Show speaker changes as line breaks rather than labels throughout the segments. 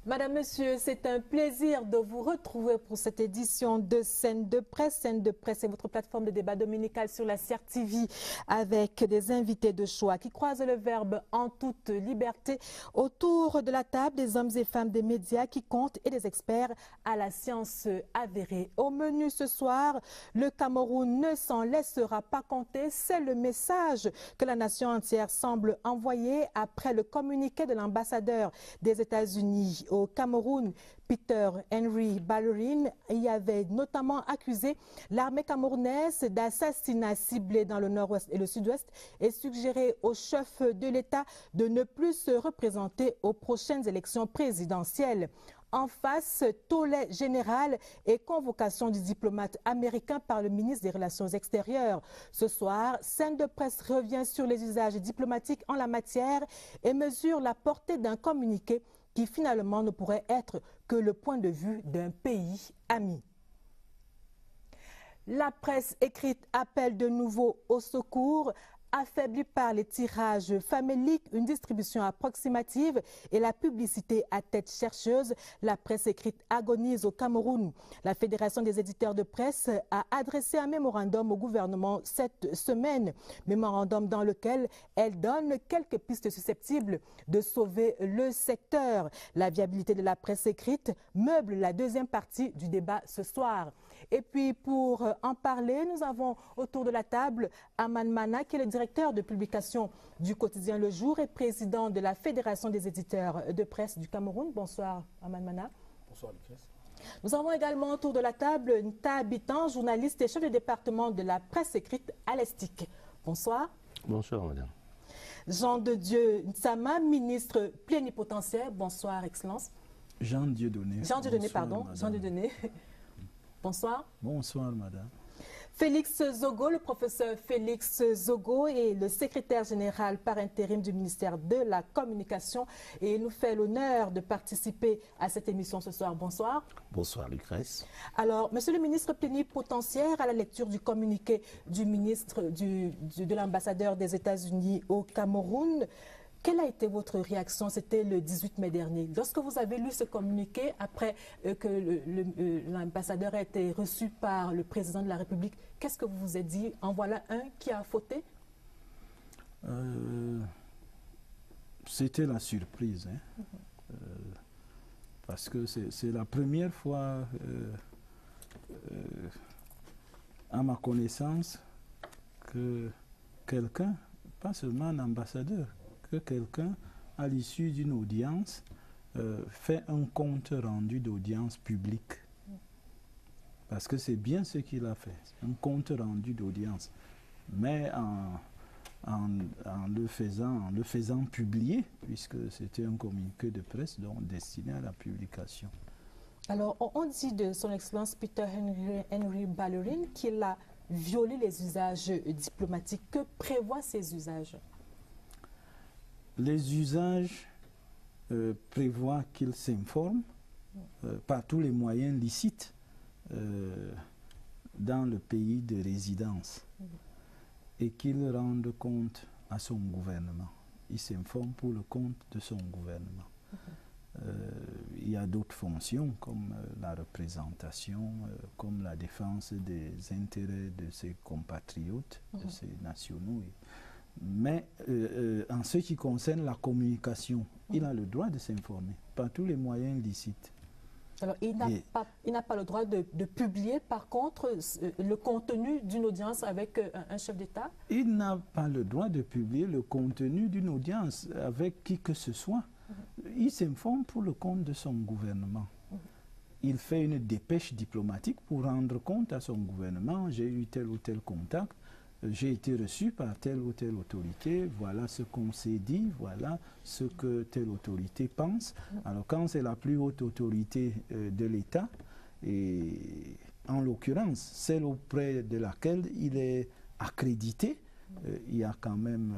Madame, Monsieur, c'est un plaisir de vous retrouver pour cette édition de Scène de Presse. Scène de Presse est votre plateforme de débat dominical sur la CRTV avec des invités de choix qui croisent le verbe en toute liberté autour de la table, des hommes et femmes des médias qui comptent et des experts à la science avérée. Au menu ce soir, le Cameroun ne s'en laissera pas compter. C'est le message que la nation entière semble envoyer après le communiqué de l'ambassadeur des États-Unis au Cameroun, Peter Henry Ballerin, y avait notamment accusé l'armée camerounaise d'assassinats ciblés dans le nord-ouest et le sud-ouest et suggéré au chef de l'État de ne plus se représenter aux prochaines élections présidentielles. En face, tollé général et convocation du diplomate américain par le ministre des Relations extérieures. Ce soir, Scène de Presse revient sur les usages diplomatiques en la matière et mesure la portée d'un communiqué qui finalement ne pourrait être que le point de vue d'un pays ami. La presse écrite appelle de nouveau au secours. Affaiblie par les tirages faméliques, une distribution approximative et la publicité à tête chercheuse, la presse écrite agonise au Cameroun. La Fédération des éditeurs de presse a adressé un mémorandum au gouvernement cette semaine, mémorandum dans lequel elle donne quelques pistes susceptibles de sauver le secteur. La viabilité de la presse écrite meuble la deuxième partie du débat ce soir. Et puis pour en parler, nous avons autour de la table Aman Mana, qui est le directeur de publication du quotidien Le Jour et président de la Fédération des éditeurs de presse du Cameroun. Bonsoir Aman Mana.
Bonsoir Lucas.
Nous avons également autour de la table Nta Habitant, journaliste et chef de département de la presse écrite à l'Estique. Bonsoir.
Bonsoir madame.
Jean de Dieu Nsama, ministre plénipotentiaire. Bonsoir Excellence.
Jean Dieudonné.
Jean Dieudonné, pardon. Jean Dieudonné. Bonsoir.
Bonsoir, madame.
Félix Zogo, le professeur Félix Zogo est le secrétaire général par intérim du ministère de la Communication et il nous fait l'honneur de participer à cette émission ce soir. Bonsoir.
Bonsoir Lucrèce.
Alors, monsieur le ministre plénipotentiaire, à la lecture du communiqué du ministre de l'ambassadeur des États-Unis au Cameroun, quelle a été votre réaction? C'était le 18 mai dernier. Lorsque vous avez lu ce communiqué, après que l'ambassadeur a été reçu par le président de la République, qu'est-ce que vous vous êtes dit? En voilà un qui a fauté?
C'était la surprise. Hein? Parce que c'est la première fois, à ma connaissance, que quelqu'un, pas seulement un ambassadeur, que quelqu'un, à l'issue d'une audience, fait un compte rendu d'audience publique. Parce que c'est bien ce qu'il a fait, un compte rendu d'audience. Mais en le faisant publier, puisque c'était un communiqué de presse donc destiné à la publication.
Alors, on dit de son excellence Peter Henry Ballerin qu'il a violé les usages diplomatiques. Que prévoient ces usages?
Les usages prévoient qu'il s'informe par tous les moyens licites dans le pays de résidence et qu'il rende compte à son gouvernement. Il s'informe pour le compte de son gouvernement. Il y a d'autres fonctions comme la représentation, comme la défense des intérêts de ses compatriotes, de ses nationaux. Mais en ce qui concerne la communication, il a le droit de s'informer par tous les moyens licites.
Alors, il n'a pas le droit de publier, par contre, le contenu d'une audience avec un chef d'État?
Il n'a pas le droit de publier le contenu d'une audience avec qui que ce soit. Il s'informe pour le compte de son gouvernement. Il fait une dépêche diplomatique pour rendre compte à son gouvernement. J'ai eu tel ou tel contact. J'ai été reçu par telle ou telle autorité, voilà ce qu'on s'est dit, voilà ce que telle autorité pense. Alors quand c'est la plus haute autorité de l'État, et en l'occurrence celle auprès de laquelle il est accrédité, il y a quand même,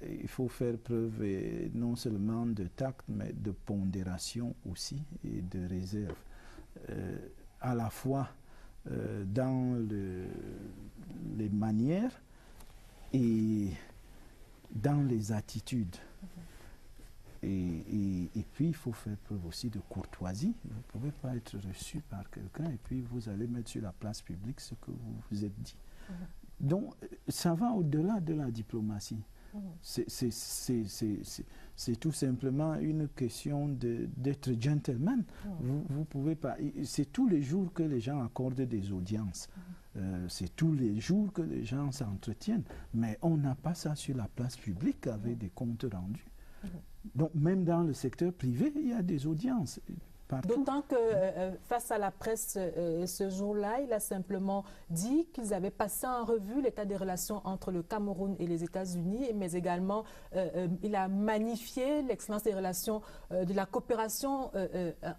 il faut faire preuve non seulement de tact, mais de pondération aussi et de réserve. À la fois dans les manières et dans les attitudes. Et puis, il faut faire preuve aussi de courtoisie. Vous ne pouvez pas être reçu par quelqu'un et puis vous allez mettre sur la place publique ce que vous vous êtes dit. Donc, ça va au-delà de la diplomatie. C'est tout simplement une question d'être gentleman. Vous pouvez pas. C'est tous les jours que les gens accordent des audiences. C'est tous les jours que les gens s'entretiennent. Mais on n'a pas ça sur la place publique avec des comptes rendus. Donc, même dans le secteur privé, il y a des audiences.
D'autant que face à la presse ce jour-là, il a simplement dit qu'ils avaient passé en revue l'état des relations entre le Cameroun et les États-Unis, mais également il a magnifié l'excellence des relations de la coopération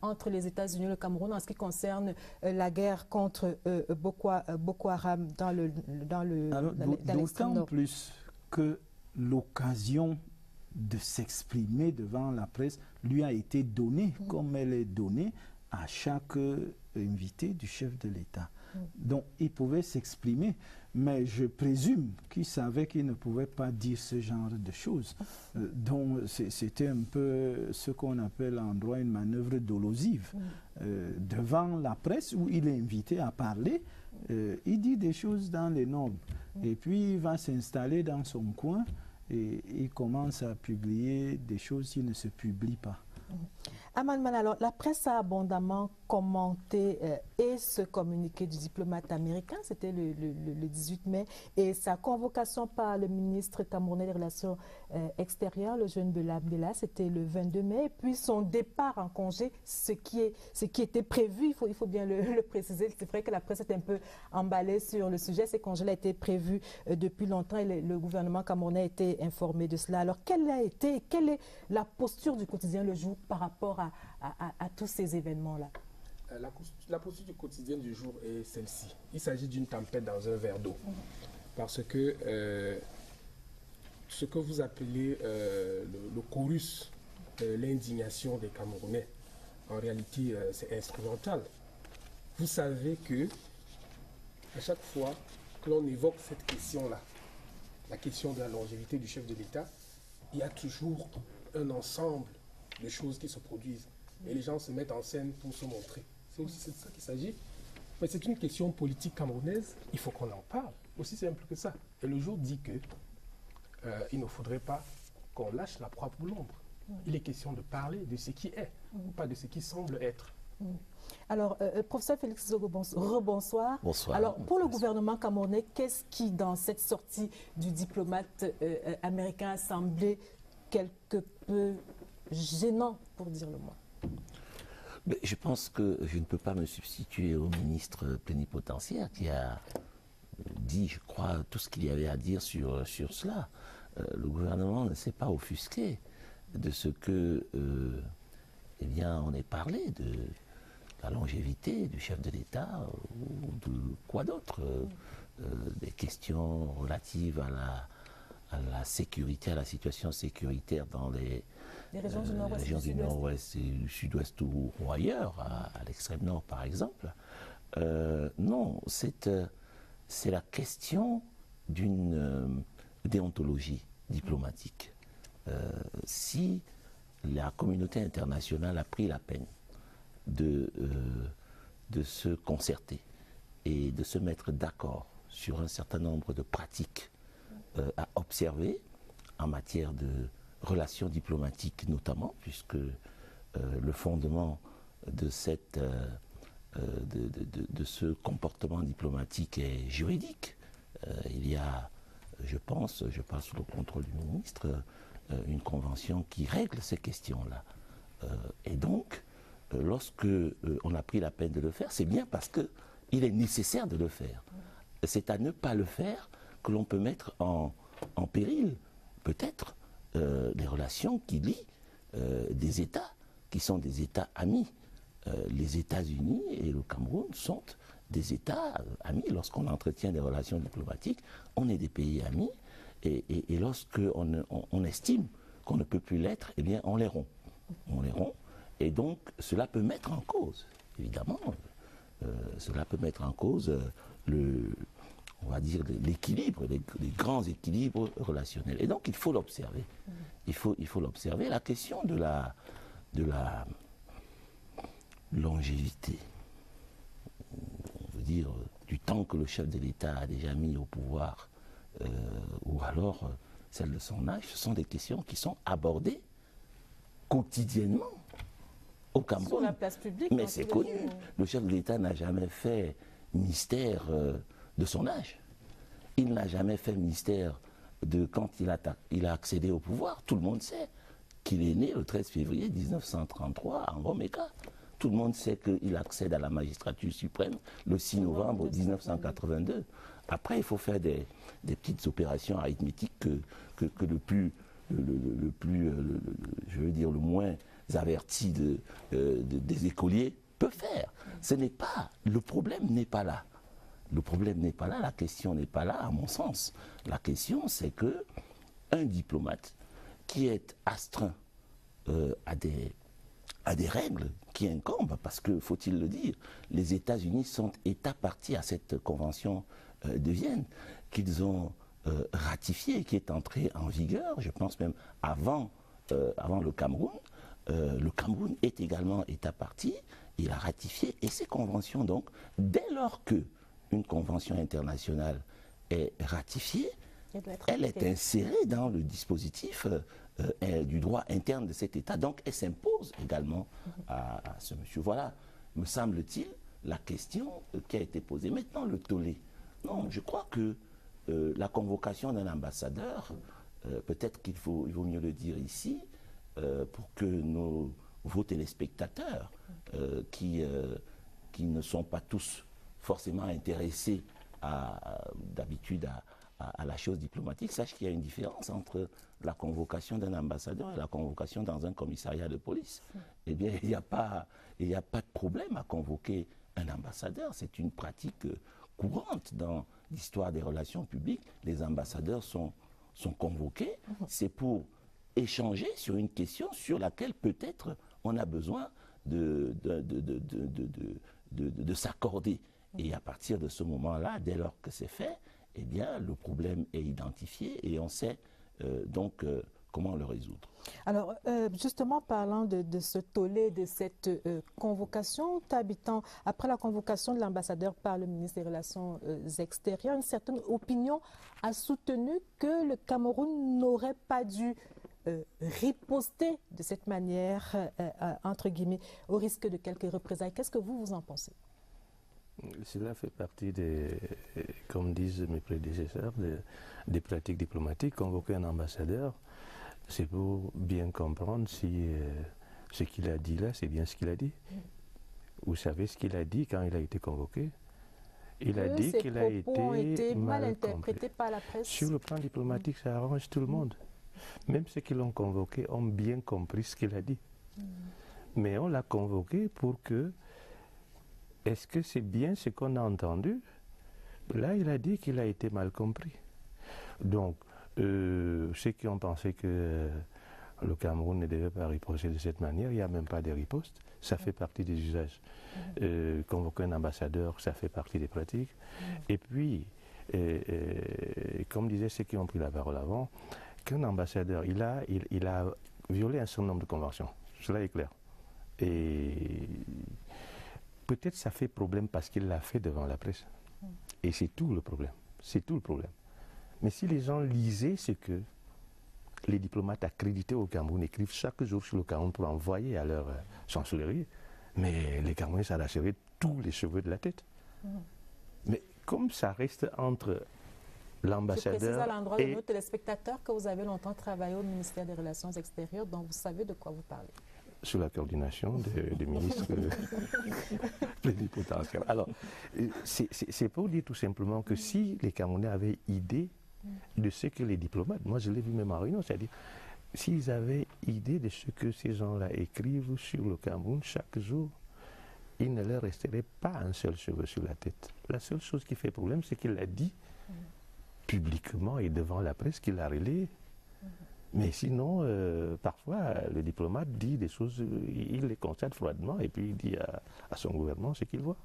entre les États-Unis et le Cameroun en ce qui concerne la guerre contre Boko Haram dans l'extrême nord.
D'autant plus que l'occasion de s'exprimer devant la presse lui a été donnée, comme elle est donnée à chaque invité du chef de l'État. Donc, il pouvait s'exprimer, mais je présume qu'il savait qu'il ne pouvait pas dire ce genre de choses. Donc, c'était un peu ce qu'on appelle en droit une manœuvre dolosive. Devant la presse, où il est invité à parler, il dit des choses dans les normes. Et puis, il va s'installer dans son coin et il commence à publier des choses qui ne se publient pas.
Aman Man, alors la presse a abondamment commenté et ce communiqué du diplomate américain, c'était le 18 mai, et sa convocation par le ministre camerounais des Relations extérieures, le jeune Bella Bella, c'était le 22 mai, et puis son départ en congé, ce qui était prévu, il faut bien le préciser. C'est vrai que la presse est un peu emballée sur le sujet, ces congés-là étaient prévus depuis longtemps et le gouvernement camerounais a été informé de cela. Alors quelle est la posture du quotidien Le Jour par rapport à tous ces événements-là?
La posture du quotidien du jour est celle-ci. Il s'agit d'une tempête dans un verre d'eau. Parce que ce que vous appelez le chorus, l'indignation des Camerounais, en réalité, c'est instrumental. Vous savez que à chaque fois que l'on évoque cette question-là, la question de la longévité du chef de l'État, il y a toujours un ensemble de choses qui se produisent. Et les gens se mettent en scène pour se montrer. C'est aussi de ça qu'il s'agit. Mais c'est une question politique camerounaise, il faut qu'on en parle. Aussi simple que ça. Et Le Jour dit que il ne faudrait pas qu'on lâche la proie pour l'ombre. Il est question de parler de ce qui est, pas de ce qui semble être.
Alors, professeur Félix Zogo, rebonsoir.
Bonsoir.
Alors, pour le gouvernement camerounais, qu'est-ce qui, dans cette sortie du diplomate américain, a semblé quelque peu gênant, pour dire le moins?
Mais je pense que je ne peux pas me substituer au ministre plénipotentiaire qui a dit, je crois, tout ce qu'il y avait à dire sur cela. Le gouvernement ne s'est pas offusqué de ce que, eh bien, on ait parlé de la longévité du chef de l'État ou de quoi d'autre, des questions relatives à la sécurité, à la situation sécuritaire dans les régions du nord-ouest et du sud-ouest ou ailleurs, à l'extrême nord par exemple. Non, c'est la question d'une déontologie diplomatique. Si la communauté internationale a pris la peine de se concerter et de se mettre d'accord sur un certain nombre de pratiques à observer en matière de relations diplomatiques notamment, puisque le fondement de ce comportement diplomatique est juridique. Il y a, je parle sous le contrôle du ministre, une convention qui règle ces questions-là. Et donc, lorsque on a pris la peine de le faire, c'est bien parce qu'il est nécessaire de le faire. C'est à ne pas le faire que l'on peut mettre en péril, peut-être, les relations qui lient des États, qui sont des États amis. Les États-Unis et le Cameroun sont des États amis. Lorsqu'on entretient des relations diplomatiques, on est des pays amis. Et lorsqu'on estime qu'on ne peut plus l'être, eh bien, on les rompt. On les rompt. Et donc, cela peut mettre en cause, évidemment, cela peut mettre en cause on va dire, l'équilibre, les grands équilibres relationnels. Et donc, il faut l'observer. Il faut l'observer. La question de la longévité, on veut dire, du temps que le chef de l'État a déjà mis au pouvoir, ou alors celle de son âge, ce sont des questions qui sont abordées quotidiennement au Cameroun.
Sur la place publique.
Mais c'est connu. Le chef de l'État n'a jamais fait mystère de son âge. Il n'a jamais fait mystère de quand il a accédé au pouvoir. Tout le monde sait qu'il est né le 13 février 1933 en Roméka. Tout le monde sait qu'il accède à la magistrature suprême le 6 novembre 1982. Après, il faut faire des petites opérations arithmétiques que le moins averti des écoliers peut faire. Le problème n'est pas là. Le problème n'est pas là, la question n'est pas là, à mon sens. La question, c'est que un diplomate qui est astreint à des règles qui incombent, parce que, faut-il le dire, les États-Unis sont États partis à cette convention de Vienne, qu'ils ont ratifiée, qui est entrée en vigueur, je pense même avant le Cameroun. Le Cameroun est également État parti, il a ratifié, et ces conventions, donc, dès lors que une convention internationale est ratifiée, elle est insérée dans le dispositif du droit interne de cet État. Donc, elle s'impose également à ce monsieur. Voilà, me semble-t-il, la question qui a été posée. Maintenant, le tollé. Non, je crois que la convocation d'un ambassadeur, peut-être qu'il vaut mieux le dire ici, pour que vos téléspectateurs, qui ne sont pas tous forcément intéressés d'habitude à la chose diplomatique, sache qu'il y a une différence entre la convocation d'un ambassadeur et la convocation dans un commissariat de police. Eh bien, il n'y a pas de problème à convoquer un ambassadeur. C'est une pratique courante dans l'histoire des relations publiques. Les ambassadeurs sont convoqués. C'est pour échanger sur une question sur laquelle peut-être on a besoin de s'accorder. Et à partir de ce moment-là, dès lors que c'est fait, eh bien, le problème est identifié et on sait donc comment le résoudre.
Alors, justement, parlant de ce tollé, de cette convocation, Tabitan, après la convocation de l'ambassadeur par le ministre des Relations extérieures, une certaine opinion a soutenu que le Cameroun n'aurait pas dû riposter de cette manière, entre guillemets, au risque de quelques représailles. Qu'est-ce que vous en pensez?
Cela fait partie comme disent mes prédécesseurs, des pratiques diplomatiques. Convoquer un ambassadeur, c'est pour bien comprendre si ce qu'il a dit là, c'est bien ce qu'il a dit. Vous savez ce qu'il a dit quand il a été convoqué? Il a dit qu'il a été mal interprété par la presse. Sur le plan diplomatique, ça arrange tout le monde. Même ceux qui l'ont convoqué ont bien compris ce qu'il a dit. Mais on l'a convoqué pour que... Est-ce que c'est bien ce qu'on a entendu? Là, il a dit qu'il a été mal compris. Donc, ceux qui ont pensé que le Cameroun ne devait pas riposter de cette manière, il n'y a même pas de riposte. Ça fait partie des usages. Convoquer un ambassadeur, ça fait partie des pratiques. Et puis, comme disaient ceux qui ont pris la parole avant, qu'un ambassadeur, il a violé un certain nombre de conventions. Cela est clair. Et peut-être ça fait problème parce qu'il l'a fait devant la presse. Et c'est tout le problème. C'est tout le problème. Mais si les gens lisaient ce que les diplomates accrédités au Cameroun écrivent chaque jour sur le Cameroun pour envoyer à leur chancellerie, mais les Camerounais s'arracheraient tous les cheveux de la tête. Mais comme ça reste entre l'ambassadeur... Je précise à l'endroit de nos téléspectateurs que vous avez longtemps travaillé au ministère des Relations extérieures, donc vous savez de quoi vous parlez. Sous la coordination des ministres plénipotentiaires. Alors, c'est pour dire tout simplement que si les Camerounais avaient idée de ce que les diplomates, moi je l'ai vu même en réunion, c'est-à-dire s'ils avaient idée de ce que ces gens-là écrivent sur le Cameroun chaque jour, il ne leur resterait pas un seul cheveu sur la tête. La seule chose qui fait problème, c'est qu'il l'a dit publiquement et devant la presse, qu'il a relayé. Mais sinon, parfois, le diplomate dit des choses, il les constate froidement et puis il dit à son gouvernement ce qu'il voit.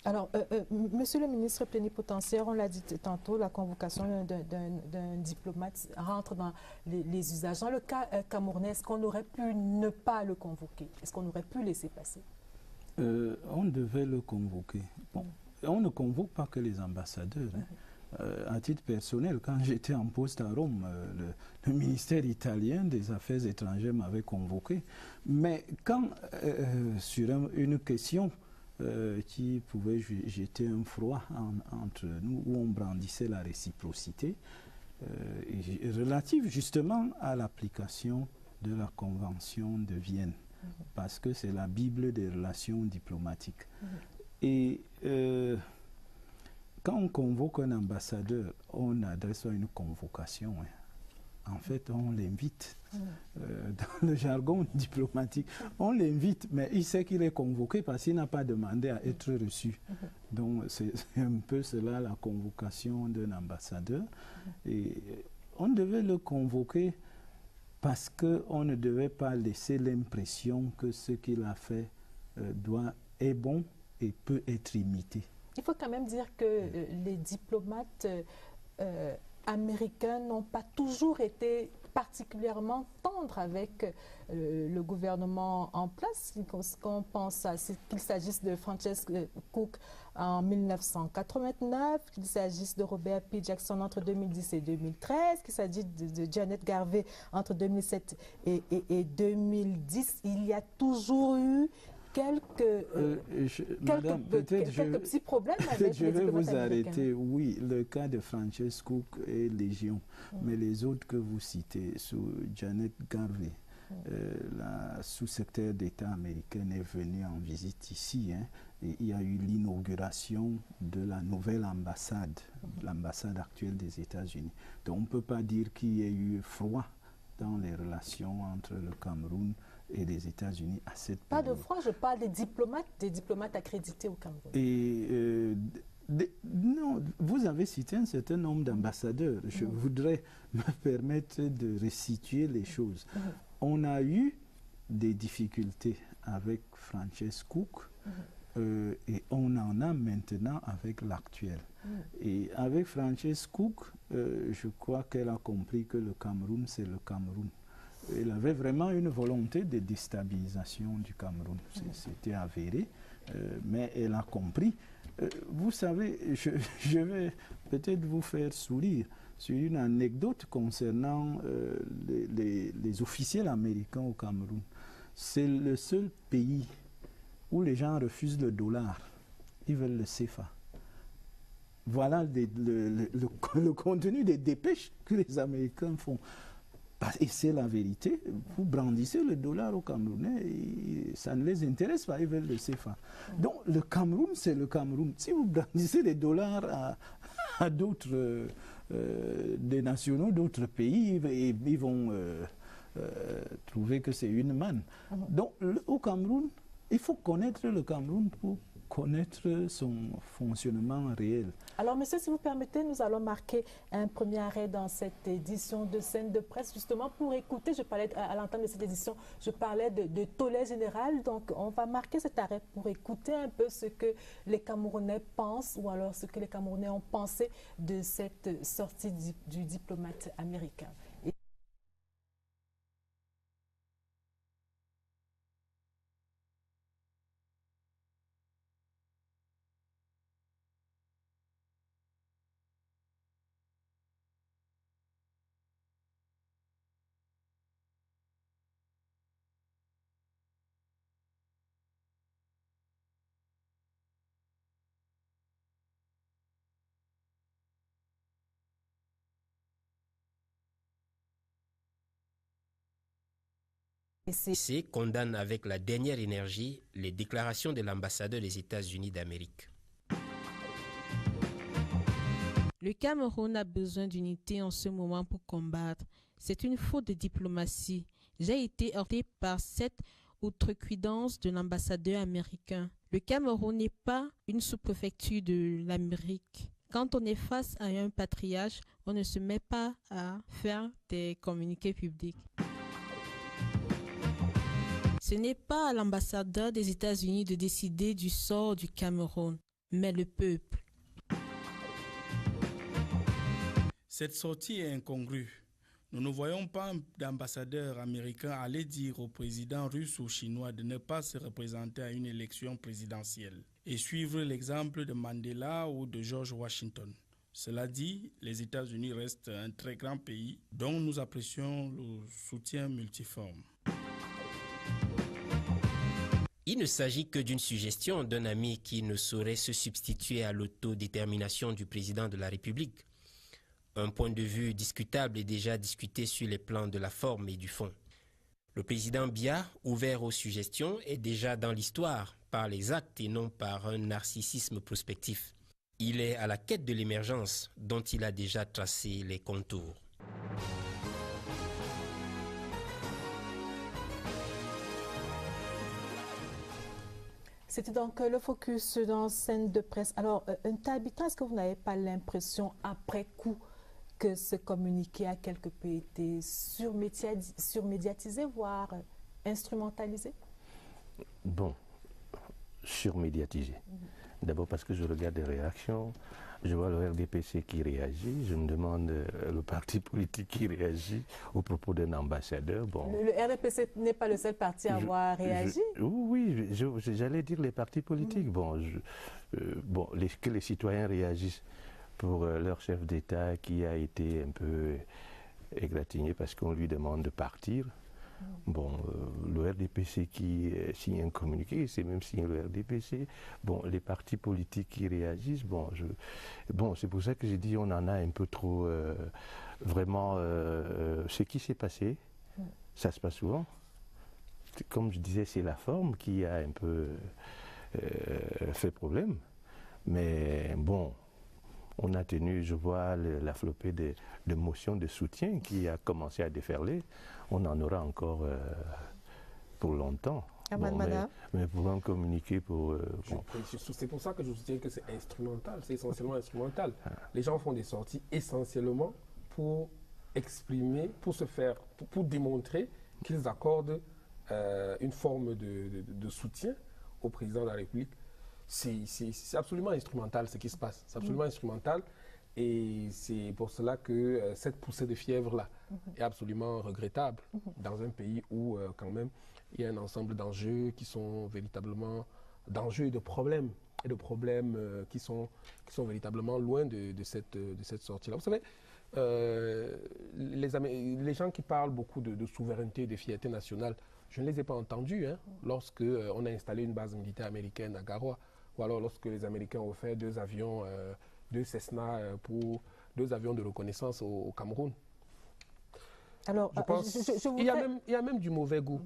Alors, monsieur le ministre plénipotentiaire, on l'a dit tantôt, la convocation d'un diplomate rentre dans les usages. Dans le cas camerounais, est-ce qu'on aurait pu ne pas le convoquer? Est-ce qu'on aurait pu laisser passer?
On devait le convoquer. Bon, on ne convoque pas que les ambassadeurs. À titre personnel, quand j'étais en poste à Rome, le ministère italien des Affaires étrangères m'avait convoqué. Mais quand, sur une question qui pouvait jeter un froid entre nous, où on brandissait la réciprocité, relative justement à l'application de la Convention de Vienne, parce que c'est la Bible des relations diplomatiques. Et quand on convoque un ambassadeur, on adresse une convocation. En fait, on l'invite. Dans le jargon diplomatique, on l'invite, mais il sait qu'il est convoqué parce qu'il n'a pas demandé à être reçu. Donc, c'est un peu cela la convocation d'un ambassadeur. Et on devait le convoquer parce qu'on ne devait pas laisser l'impression que ce qu'il a fait est bon et peut être imité.
Il faut quand même dire que les diplomates américains n'ont pas toujours été particulièrement tendres avec le gouvernement en place. Qu'on pense qu'il s'agisse de Frances Cook en 1989, qu'il s'agisse de Robert P. Jackson entre 2010 et 2013, qu'il s'agisse de Janet Garvey entre 2007 et 2010, il y a toujours eu quelques petits problèmes avec
je vais vous arrêter. Oui, le cas de Frances Cook est légion, mais les autres que vous citez, sous Janet Garvey, la sous-secrétaire d'État américaine est venue en visite ici, et il y a eu l'inauguration de la nouvelle ambassade, l'ambassade actuelle des États-Unis. Donc on ne peut pas dire qu'il y ait eu froid dans les relations entre le Cameroun et les États-Unis à cette période.
Pas de froid, je parle des diplomates accrédités au Cameroun.
Et non, vous avez cité un certain nombre d'ambassadeurs. Je voudrais me permettre de resituer les choses. On a eu des difficultés avec Frances Cook et on en a maintenant avec l'actuel. Et avec Frances Cook, je crois qu'elle a compris que le Cameroun, c'est le Cameroun. Elle avait vraiment une volonté de déstabilisation du Cameroun. C'était avéré, mais elle a compris. Vous savez, je vais peut-être vous faire sourire sur une anecdote concernant les officiels américains au Cameroun. C'est le seul pays où les gens refusent le dollar. Ils veulent le CFA. Voilà le contenu des dépêches que les Américains font. Et c'est la vérité, vous brandissez le dollar au Camerounais, et ça ne les intéresse pas, ils veulent le CFA. Donc le Cameroun, c'est le Cameroun. Si vous brandissez des dollars à d'autres, des nationaux d'autres pays, ils vont trouver que c'est une manne. Donc au Cameroun, il faut connaître le Cameroun pour connaître son fonctionnement réel.
Alors, monsieur, si vous permettez, nous allons marquer un premier arrêt dans cette édition de Scène de presse, justement pour écouter, je parlais à l'entame de cette édition, je parlais de tollé général, donc on va marquer cet arrêt pour écouter un peu ce que les Camerounais pensent, ou alors ce que les Camerounais ont pensé de cette sortie du diplomate américain.
l'ANC condamne avec la dernière énergie les déclarations de l'ambassadeur des États-Unis d'Amérique.
Le Cameroun a besoin d'unité en ce moment pour combattre. C'est une faute de diplomatie. J'ai été heurté par cette outrecuidance de l'ambassadeur américain. Le Cameroun n'est pas une sous-préfecture de l'Amérique. Quand on est face à un patriarche, on ne se met pas à faire des communiqués publics. Ce n'est pas à l'ambassadeur des États-Unis de décider du sort du Cameroun. mais le peuple.
Cette sortie est incongrue. Nous ne voyons pas d'ambassadeur américain aller dire au président russe ou chinois de ne pas se représenter à une élection présidentielle et suivre l'exemple de Mandela ou de George Washington. Cela dit, les États-Unis restent un très grand pays dont nous apprécions le soutien multiforme.
Il ne s'agit que d'une suggestion d'un ami qui ne saurait se substituer à l'autodétermination du président de la République. Un point de vue discutable est déjà discuté sur les plans de la forme et du fond. Le président Biya, ouvert aux suggestions, est déjà dans l'histoire par les actes et non par un narcissisme prospectif. Il est à la quête de l'émergence dont il a déjà tracé les contours.
C'était donc le focus dans scène de presse. Alors, Ntahabita, est-ce que vous n'avez pas l'impression, après coup, que ce communiqué a quelque peu été surmédiatisé, voire instrumentalisé?
Bon, surmédiatisé. D'abord parce que je regarde les réactions, je vois le RDPC qui réagit, je me demande le parti politique qui réagit au propos d'un ambassadeur. Bon,
le RDPC n'est pas le seul parti à avoir réagi?
Oui, j'allais dire les partis politiques. Que les citoyens réagissent pour leur chef d'État qui a été un peu égratigné parce qu'on lui demande de partir. Bon, le RDPC qui signe un communiqué, c'est même signé le RDPC. Bon, les partis politiques qui réagissent, c'est pour ça que j'ai dit on en a un peu trop. Vraiment, ce qui s'est passé, ça se passe souvent. Comme je disais, c'est la forme qui a un peu fait problème. Mais bon, on a tenu, je vois la flopée de motions de soutien qui a commencé à déferler. On en aura encore pour longtemps. Mais pour en communiquer pour...
C'est pour ça que je soutiens que c'est instrumental, c'est essentiellement instrumental. Les gens font des sorties essentiellement pour exprimer, pour démontrer qu'ils accordent une forme de soutien au président de la République. C'est absolument instrumental ce qui se passe, c'est absolument instrumental. Et c'est pour cela que cette poussée de fièvre-là est absolument regrettable dans un pays où quand même il y a un ensemble d'enjeux qui sont véritablement d'enjeux et de problèmes qui sont véritablement loin de cette sortie-là. Vous savez, les gens qui parlent beaucoup de souveraineté, de fierté nationale, je ne les ai pas entendus lorsque on a installé une base militaire américaine à Garoua, ou alors lorsque les Américains ont fait deux avions, deux Cessna pour deux avions de reconnaissance au Cameroun.
Alors,
je pense il y a même du mauvais goût.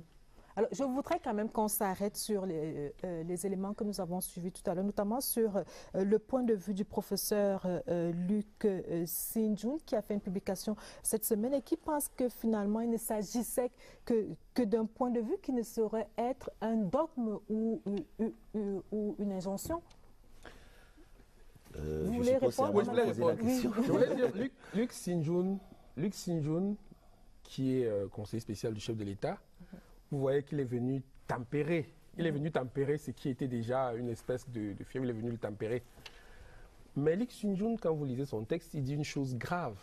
Alors, je voudrais quand même qu'on s'arrête sur les éléments que nous avons suivis tout à l'heure, notamment sur le point de vue du professeur Luc Sinjoun, qui a fait une publication cette semaine et qui pense que finalement, il ne s'agissait que d'un point de vue qui ne saurait être un dogme ou une injonction.
Vous voulez répondre?
Je voulais dire, Luc Sinjoun, qui est conseiller spécial du chef de l'État, vous voyez qu'il est venu tempérer. Il est venu tempérer ce qui était déjà une espèce de fièvre, il est venu le tempérer. Mais Luc Sinjoun, quand vous lisez son texte, il dit une chose grave.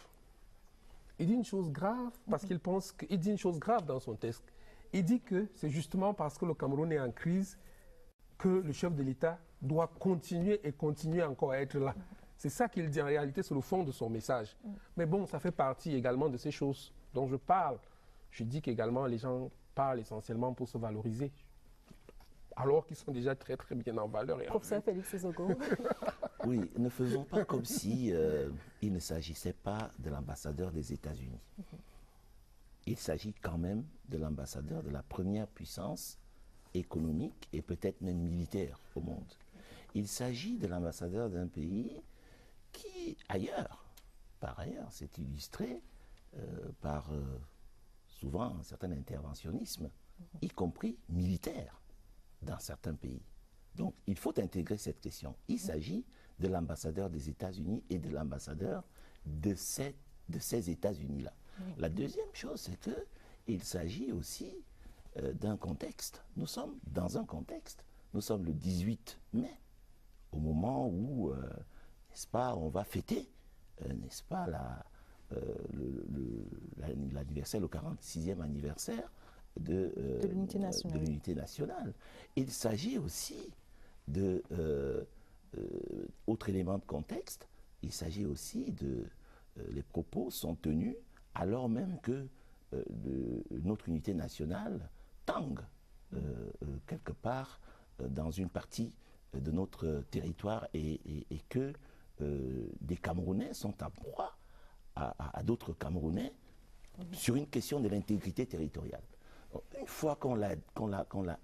Il dit une chose grave parce qu'il pense qu'il dit une chose grave dans son texte. Il dit que c'est justement parce que le Cameroun est en crise que le chef de l'État doit continuer encore à être là. C'est ça qu'il dit en réalité, c'est le fond de son message. Mais bon, ça fait partie également de ces choses dont je parle. Je dis qu'également les gens parlent essentiellement pour se valoriser, alors qu'ils sont déjà très très bien en valeur.
Professeur Félix Ezogo.
Oui, ne faisons pas comme si il ne s'agissait pas de l'ambassadeur des États-Unis. Il s'agit quand même de l'ambassadeur de la première puissance économique et peut-être même militaire au monde. Il s'agit de l'ambassadeur d'un pays qui, par ailleurs, s'est illustré par souvent un certain interventionnisme, y compris militaire, dans certains pays. Donc, il faut intégrer cette question. Il s'agit de l'ambassadeur des États-Unis et de l'ambassadeur de ces États-Unis-là. La deuxième chose, c'est qu'il s'agit aussi d'un contexte. Nous sommes dans un contexte. Nous sommes le 18 mai. au moment où, n'est-ce pas, on va fêter, n'est-ce pas, l'anniversaire, le 46e anniversaire de l'unité nationale. Il s'agit aussi de, autre élément de contexte, il s'agit aussi de, les propos sont tenus alors même que notre unité nationale tangue quelque part dans une partie de notre territoire et que des Camerounais sont en proie à d'autres Camerounais sur une question de l'intégrité territoriale. Une fois qu'on l'a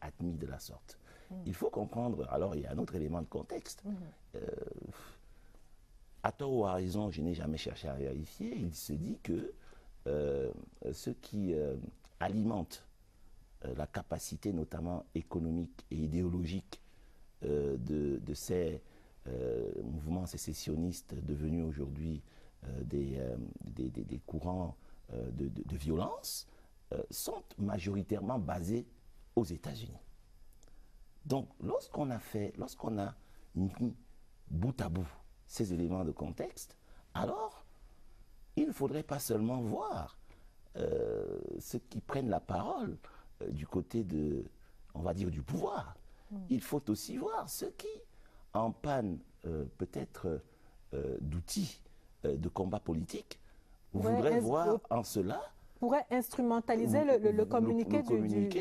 admis de la sorte, il faut comprendre, alors il y a un autre élément de contexte. À tort ou à raison, je n'ai jamais cherché à vérifier, il se dit que ce qui alimente la capacité notamment économique et idéologique de ces mouvements sécessionnistes devenus aujourd'hui des courants de violence sont majoritairement basés aux États-Unis. Donc lorsqu'on a mis bout à bout ces éléments de contexte, alors il ne faudrait pas seulement voir ceux qui prennent la parole du côté de, on va dire, du pouvoir. Il faut aussi voir ceux qui, en panne peut-être d'outils de combat politique, voudraient voir en cela...
pourrait instrumentaliser le communiqué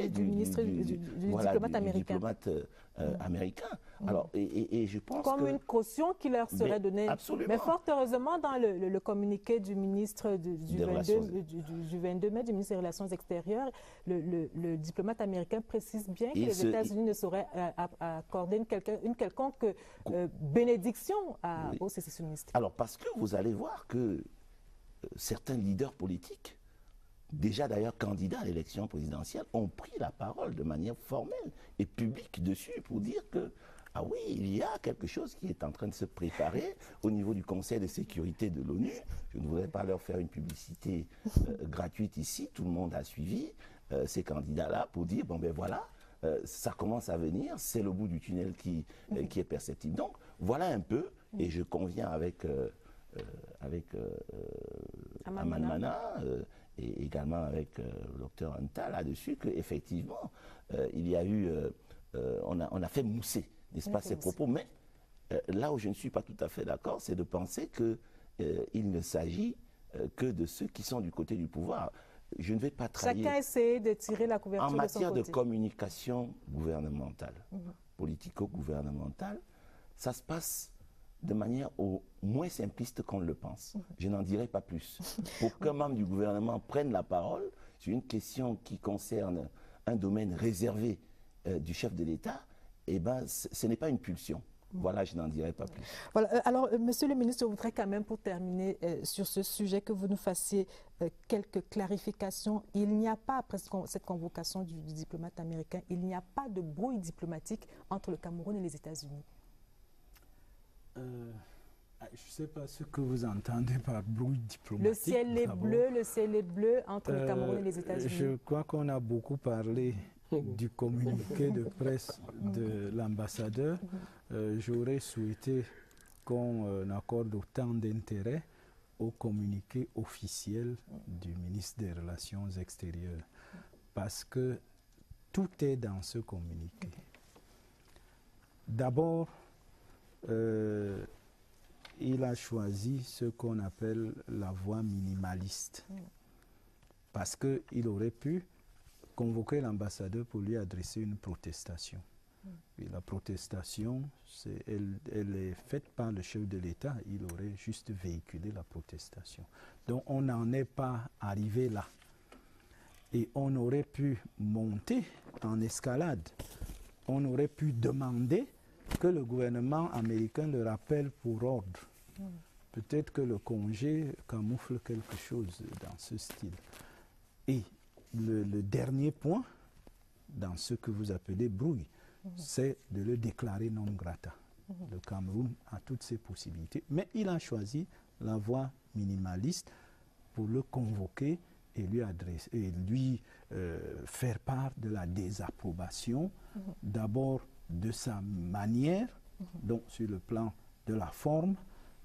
du ministre, du diplomate américain.
Américain. Alors, et je pense
comme une caution qui leur serait donnée.
Absolument.
Mais fort heureusement, dans le communiqué du ministre du 22 mai, du ministre des Relations extérieures, le diplomate américain précise bien que les États-Unis ne sauraient accorder une quelconque bénédiction aux sécessionnistes.
Alors, parce que vous allez voir que certains leaders politiques, déjà d'ailleurs candidats à l'élection présidentielle, ont pris la parole de manière formelle et publique dessus pour dire que, ah oui, il y a quelque chose qui est en train de se préparer au niveau du Conseil de sécurité de l'ONU. Je ne voudrais pas leur faire une publicité gratuite ici, tout le monde a suivi ces candidats-là pour dire, bon ben voilà, ça commence à venir, c'est le bout du tunnel qui est perceptible. Donc voilà un peu, et je conviens avec Aman Mana, et également avec le docteur Anta là-dessus, qu'effectivement, il y a eu, on a fait mousser, n'est-ce pas, ces propos, mais là où je ne suis pas tout à fait d'accord, c'est de penser qu'il ne s'agit que de ceux qui sont du côté du pouvoir. Je ne vais pas trahir...
Chacun essaie de tirer la couverture
en
de son
matière
côté.
de communication gouvernementale, politico-gouvernementale, ça se passe de manière au moins simpliste qu'on le pense. Je n'en dirai pas plus. Pour qu'un membre du gouvernement prenne la parole sur une question qui concerne un domaine réservé du chef de l'État, eh ben, ce n'est pas une pulsion. Voilà, je n'en dirai pas plus.
Voilà, alors, Monsieur le ministre, je voudrais quand même, pour terminer sur ce sujet, que vous nous fassiez quelques clarifications. Il n'y a pas, après cette convocation du diplomate américain, il n'y a pas de brouille diplomatique entre le Cameroun et les États-Unis.
Je ne sais pas ce que vous entendez par brouille diplomatique.
Le ciel est bleu entre le Cameroun et les États-Unis.
Je crois qu'on a beaucoup parlé du communiqué de presse de l'ambassadeur. J'aurais souhaité qu'on accorde autant d'intérêt au communiqué officiel du ministre des Relations extérieures, parce que tout est dans ce communiqué. D'abord, il a choisi ce qu'on appelle la voie minimaliste, parce qu'il aurait pu convoquer l'ambassadeur pour lui adresser une protestation. Et la protestation, elle est faite par le chef de l'État, il aurait juste véhiculé la protestation. Donc on n'en est pas arrivé là. Et on aurait pu monter en escalade, on aurait pu demander que le gouvernement américain le rappelle pour ordre. Peut-être que le congé camoufle quelque chose dans ce style. Et le dernier point, dans ce que vous appelez brouille, c'est de le déclarer non grata. Le Cameroun a toutes ces possibilités, mais il a choisi la voie minimaliste pour le convoquer et lui adresser, et lui faire part de la désapprobation, d'abord de sa manière Donc sur le plan de la forme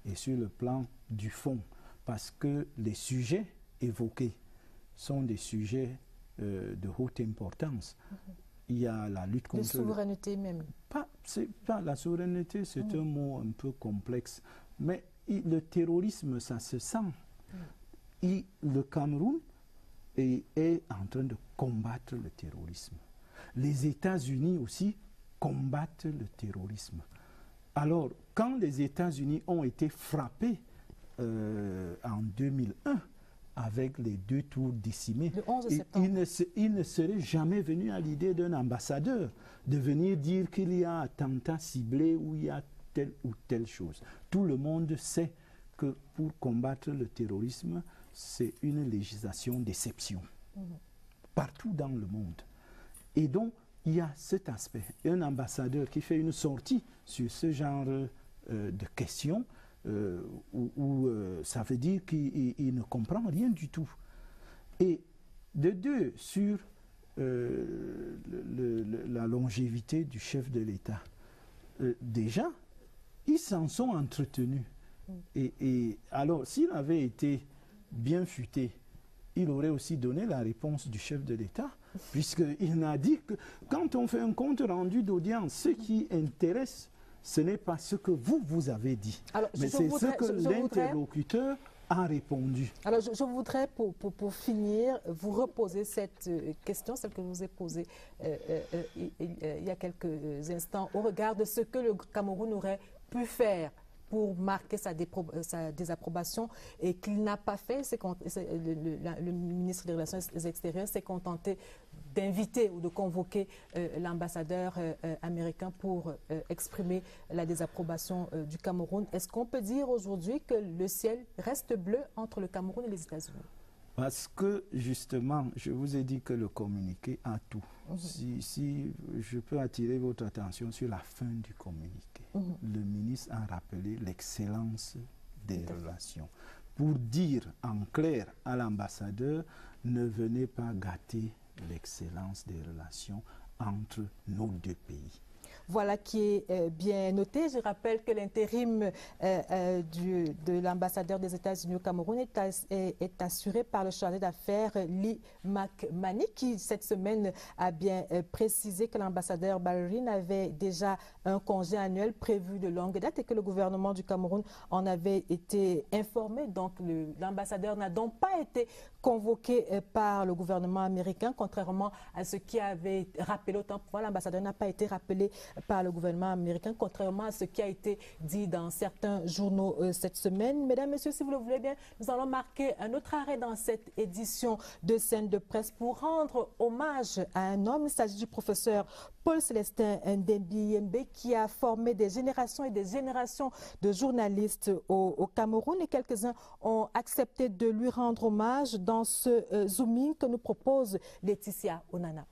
et sur le plan du fond, parce que les sujets évoqués sont des sujets de haute importance. Il y a la lutte contre...
De souveraineté même.
Pas la souveraineté, c'est un mot un peu complexe. Mais le terrorisme, ça se sent. Le Cameroun est en train de combattre le terrorisme. Les États-Unis aussi combattent le terrorisme. Alors, quand les États-Unis ont été frappés en 2001, avec les 2 tours décimées,
le 11 septembre.
Il ne serait jamais venu à l'idée d'un ambassadeur de venir dire qu'il y a attentat ciblé ou il y a telle ou telle chose. Tout le monde sait que pour combattre le terrorisme, c'est une législation d'exception, partout dans le monde. Et donc, il y a cet aspect. Un ambassadeur qui fait une sortie sur ce genre de questions, où ça veut dire qu'il ne comprend rien du tout. Et de deux, sur la longévité du chef de l'État, déjà, ils s'en sont entretenus. Et alors, s'il avait été bien futé, il aurait aussi donné la réponse du chef de l'État, puisqu'il n'a dit que quand on fait un compte rendu d'audience, ce qui intéresse, ce n'est pas ce que vous avez dit, alors, mais c'est ce que l'interlocuteur a répondu.
Alors, je voudrais, pour finir, vous reposer cette question, celle que je vous ai posée il y a quelques instants, au regard de ce que le Cameroun aurait pu faire pour marquer sa désapprobation et qu'il n'a pas fait. Le ministre des Relations extérieures s'est contenté d'inviter ou de convoquer l'ambassadeur américain pour exprimer la désapprobation du Cameroun. Est-ce qu'on peut dire aujourd'hui que le ciel reste bleu entre le Cameroun et les États-Unis?
Parce que, justement, je vous ai dit que le communiqué a tout. Si je peux attirer votre attention sur la fin du communiqué. Le ministre a rappelé l'excellence des relations. Pour dire en clair à l'ambassadeur, ne venez pas gâter l'excellence des relations entre nos 2 pays.
Voilà qui est bien noté. Je rappelle que l'intérim de l'ambassadeur des États-Unis au Cameroun est assuré par le chargé d'affaires Lee McMahony, qui cette semaine a bien précisé que l'ambassadeur Ballerine avait déjà un congé annuel prévu de longue date et que le gouvernement du Cameroun en avait été informé. Donc l'ambassadeur n'a donc pas été convoqué par le gouvernement américain, contrairement à ce qui avait rappelé autant pour moi. L'ambassadeur n'a pas été rappelé par le gouvernement américain, contrairement à ce qui a été dit dans certains journaux cette semaine. Mesdames, Messieurs, si vous le voulez bien, nous allons marquer un autre arrêt dans cette édition de Scène de Presse pour rendre hommage à un homme. Il s'agit du professeur Paul Célestin Ndembi-Yembe qui a formé des générations et des générations de journalistes au Cameroun et quelques-uns ont accepté de lui rendre hommage dans ce zooming que nous propose Laetitia Onana.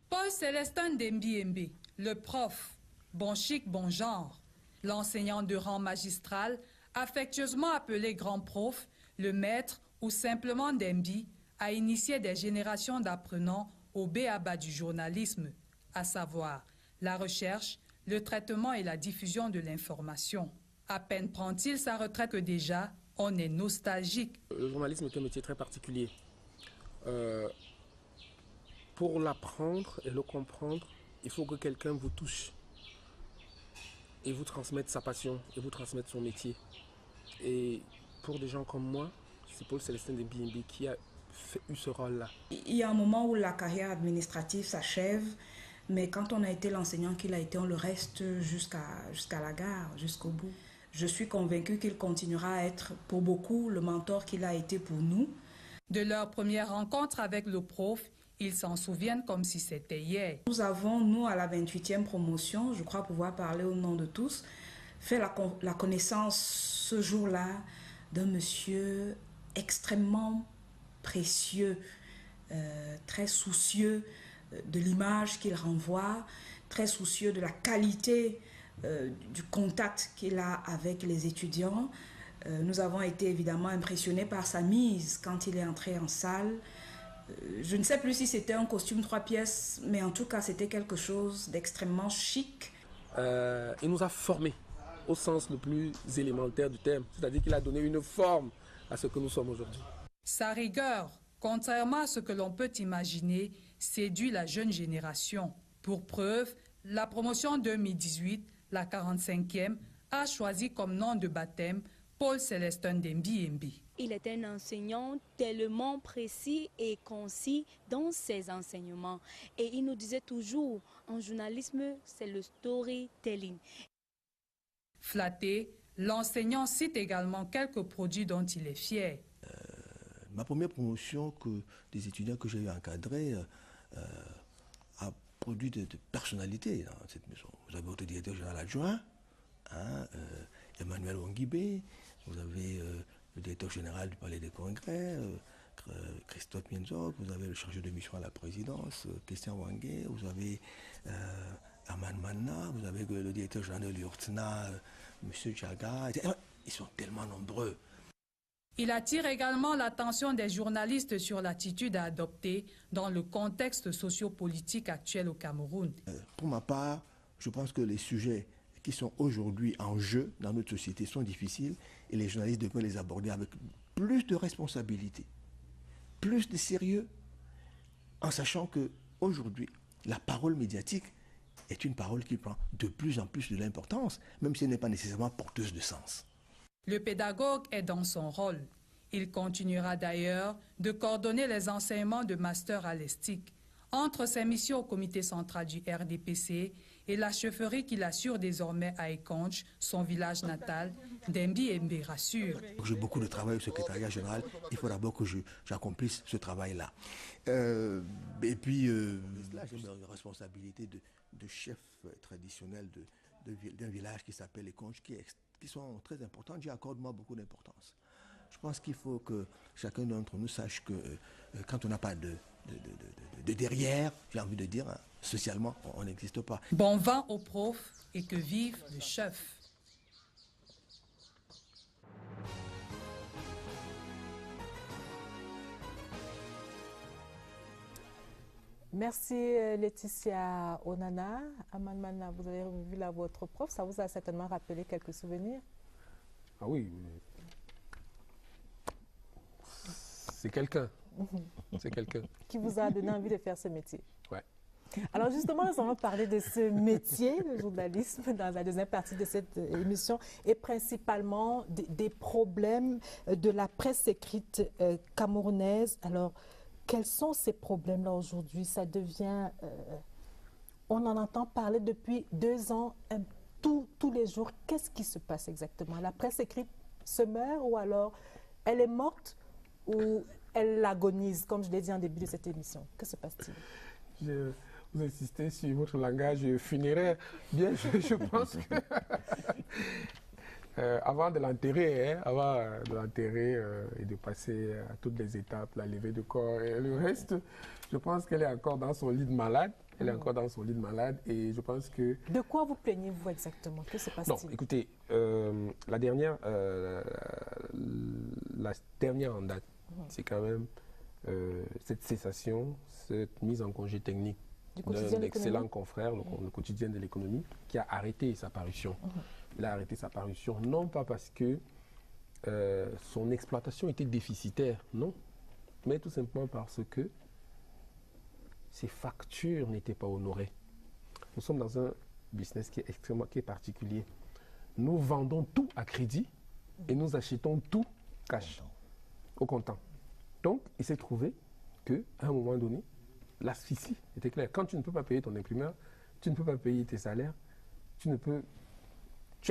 Paul Célestin Ndembi-Yembe, le prof, bon chic, bon genre, l'enseignant de rang magistral, affectueusement appelé grand prof, le maître ou simplement Ndembi, a initié des générations d'apprenants au b.a.-ba du journalisme, à savoir la recherche, le traitement et la diffusion de l'information. À peine prend-il sa retraite que déjà, on est nostalgique.
Le journalisme est un métier très particulier. Pour l'apprendre et le comprendre, il faut que quelqu'un vous touche et vous transmette sa passion et vous transmette son métier. Et pour des gens comme moi, c'est Paul Célestin Ndembi-Yembe qui a eu ce rôle-là.
Il y a un moment où la carrière administrative s'achève, mais quand on a été l'enseignant qu'il a été, on le reste jusqu'à la gare, jusqu'au bout. Je suis convaincue qu'il continuera à être pour beaucoup le mentor qu'il a été pour nous.
De leur première rencontre avec le prof, ils s'en souviennent comme si c'était hier.
Nous avons, nous, à la 28e promotion, je crois pouvoir parler au nom de tous, fait la connaissance ce jour-là d'un monsieur extrêmement précieux, très soucieux de l'image qu'il renvoie, très soucieux de la qualité du contact qu'il a avec les étudiants, Nous avons été évidemment impressionnés par sa mise quand il est entré en salle. Je ne sais plus si c'était un costume 3 pièces, mais en tout cas, c'était quelque chose d'extrêmement chic.
Il nous a formés au sens le plus élémentaire du terme, c'est-à-dire qu'il a donné une forme à ce que nous sommes aujourd'hui.
Sa rigueur, contrairement à ce que l'on peut imaginer, séduit la jeune génération. Pour preuve, la promotion 2018, la 45e, a choisi comme nom de baptême Paul Célestin Dembi-Mbi.
Il est un enseignant tellement précis et concis dans ses enseignements. Et il nous disait toujours, en journalisme, c'est le storytelling.
Flatté, l'enseignant cite également quelques produits dont il est fier.
Ma première promotion des étudiants que j'ai encadrés a produit de personnalités dans cette maison. Vous avez votre directeur général adjoint, Emmanuel Wangibé, vous avez le directeur général du Palais des Congrès, Christophe Mienzog, vous avez le chargé de mission à la présidence, Christian Wangé, vous avez Aman Manna, vous avez le directeur général de l'URTNA, M. Tchaga. Ils sont tellement nombreux.
Il attire également l'attention des journalistes sur l'attitude à adopter dans le contexte sociopolitique actuel au Cameroun.
Pour ma part, je pense que les sujets qui sont aujourd'hui en jeu dans notre société sont difficiles et les journalistes devraient les aborder avec plus de responsabilité, plus de sérieux, en sachant qu'aujourd'hui, la parole médiatique est une parole qui prend de plus en plus de l'importance, même si elle n'est pas nécessairement porteuse de sens.
Le pédagogue est dans son rôle. Il continuera d'ailleurs de coordonner les enseignements de master à l'ESTIC. Entre ses missions au comité central du RDPC et la chefferie qu'il assure désormais à Ekonch, son village natal, Dembi-Mbi rassure.
J'ai beaucoup de travail au secrétariat général. Il faut d'abord que j'accomplisse ce travail-là. Et puis, là, j'ai une responsabilité de chef traditionnel d'un village qui s'appelle Ekonch, qui sont très importantes. J'y accorde moi beaucoup d'importance. Je pense qu'il faut que chacun d'entre nous sache que quand on n'a pas de derrière, j'ai envie de dire, hein, socialement, on n'existe pas.
Bon vent aux profs et que vive le chef.
Merci Laetitia Onana. Aman Manna, vous avez revu là votre prof, ça vous a certainement rappelé quelques souvenirs?
Ah oui, c'est quelqu'un. C'est quelqu'un.
Qui vous a donné envie de faire ce métier?
Ouais.
Alors justement, nous allons parler de ce métier, le journalisme, dans la deuxième partie de cette émission, et principalement des problèmes de la presse écrite camerounaise. Alors, quels sont ces problèmes-là aujourd'hui? Ça devient... on en entend parler depuis 2 ans, tous les jours. Qu'est-ce qui se passe exactement? La presse écrite se meurt ou alors elle est morte ou elle agonise, comme je l'ai dit en début de cette émission? Que se passe-t-il?
Vous insistez sur votre langage funéraire. Bien, je pense que avant de l'enterrer, et de passer à toutes les étapes, la levée de corps et le reste, je pense qu'elle est encore dans son lit de malade. Elle est encore dans son lit de malade et je pense que...
De quoi vous plaignez-vous exactement? Que se passe-t-il?
Non, écoutez, la dernière en date, c'est quand même cette cessation, cette mise en congé technique d'un excellent confrère, le quotidien de l'économie, qui a arrêté sa parution. Il a arrêté sa parution, non pas parce que son exploitation était déficitaire, non, mais tout simplement parce que ses factures n'étaient pas honorées. Nous sommes dans un business qui est particulier. Nous vendons tout à crédit et nous achetons tout cash, au comptant. Donc, il s'est trouvé qu'à un moment donné, l'asphyxie était claire. Quand tu ne peux pas payer ton imprimeur, tu ne peux pas payer tes salaires, tu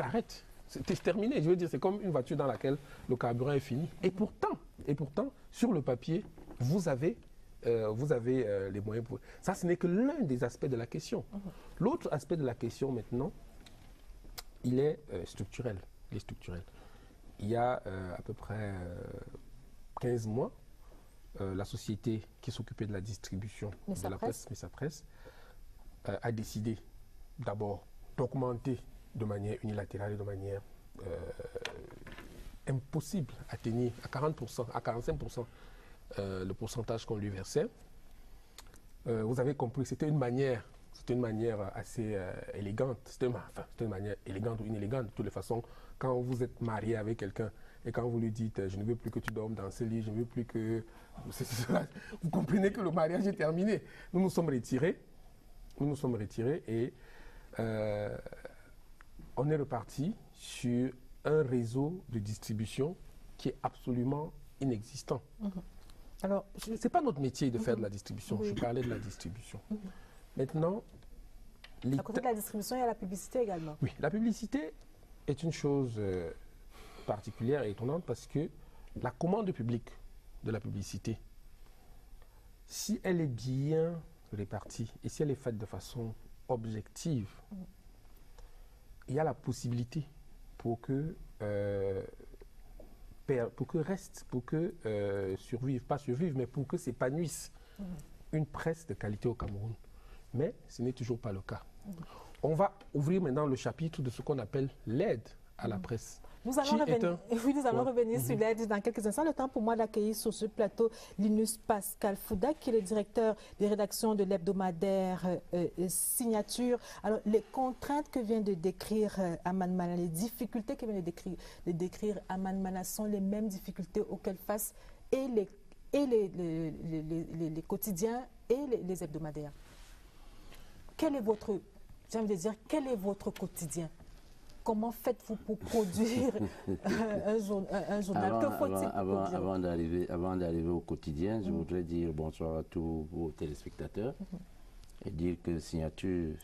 arrêtes. C'est terminé. Je veux dire, c'est comme une voiture dans laquelle le carburant est fini. Et pourtant, sur le papier, vous avez les moyens pour... Ça, ce n'est que l'un des aspects de la question. L'autre aspect de la question, maintenant, il est structurel. Il y a à peu près 15 mois, la société qui s'occupait de la distribution de la presse, Messapresse, a décidé d'abord d'augmenter de manière unilatérale et de manière impossible à tenir à 40%, à 45% le pourcentage qu'on lui versait. Vous avez compris, c'était une manière assez élégante. C'était une manière élégante ou inélégante. De toutes les façons, quand vous êtes marié avec quelqu'un et quand vous lui dites « je ne veux plus que tu dormes dans ce lit, je ne veux plus que… » Vous comprenez que le mariage est terminé. Nous nous sommes retirés. Et on est reparti sur un réseau de distribution qui est absolument inexistant. Alors, ce n'est pas notre métier de faire de la distribution. Je parlais de la distribution. Maintenant,
à côté de la distribution, il y a la publicité également.
Oui, la publicité est une chose particulière et étonnante parce que la commande publique de la publicité, si elle est bien répartie et si elle est faite de façon objective, il y a la possibilité pour que survive, pas survive, mais pour que s'épanouisse une presse de qualité au Cameroun. Mais ce n'est toujours pas le cas. On va ouvrir maintenant le chapitre de ce qu'on appelle l'aide à la presse.
Nous allons revenir sur l'aide dans quelques instants. Le temps pour moi d'accueillir sur ce plateau Linus Pascal Fouda, qui est le directeur des rédactions de l'hebdomadaire Signature. Alors, les contraintes que vient de décrire Aman Mana, les difficultés que vient de décrire Aman Mana sont les mêmes difficultés auxquelles face les quotidiens et les hebdomadaires. Quel est votre quotidien? Comment faites-vous pour produire un journal? Que faut-il produire?
Avant d'arriver au quotidien, je voudrais dire bonsoir à tous vos téléspectateurs et dire que Signature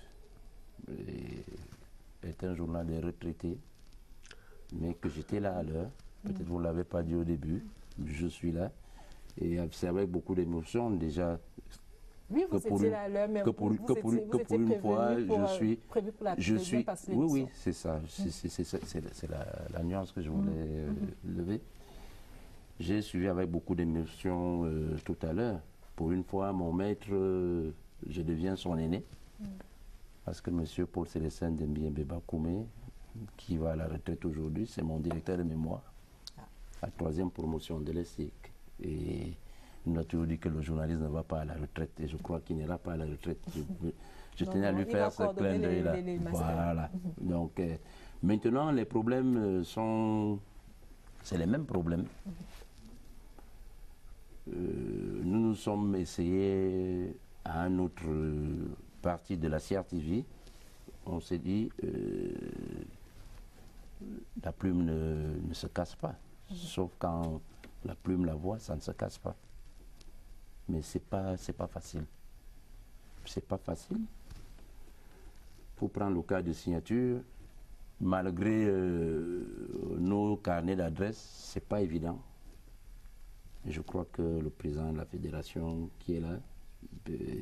est un journal des retraités, mais que j'étais là à l'heure. Peut-être vous ne l'avez pas dit au début, je suis là. Et c'est avec beaucoup d'émotion déjà.
Oui, vous étiez là à l'heure, mais
pour une fois, je suis. Oui, c'est ça. C'est la nuance que je voulais lever. J'ai suivi avec beaucoup d'émotion tout à l'heure. Pour une fois, mon maître, je deviens son aîné. Parce que M. Paul Célestin Dembiembe Bakoumé, qui va à la retraite aujourd'hui, c'est mon directeur de mémoire. La 3e promotion de l'ESSEC. Et il a toujours dit que le journaliste ne va pas à la retraite et je crois qu'il n'ira pas à la retraite. Je tenais à lui faire ce clin d'œil-là. Voilà. Donc, maintenant, les problèmes c'est les mêmes problèmes. Nous nous sommes essayés à un autre partie de la CRTV. On s'est dit, la plume ne se casse pas. Sauf quand la plume la voit, ça ne se casse pas. Mais c'est pas facile. C'est pas facile. Pour prendre le cas de Signature, malgré nos carnets d'adresses, c'est pas évident. Je crois que le président de la fédération qui est là.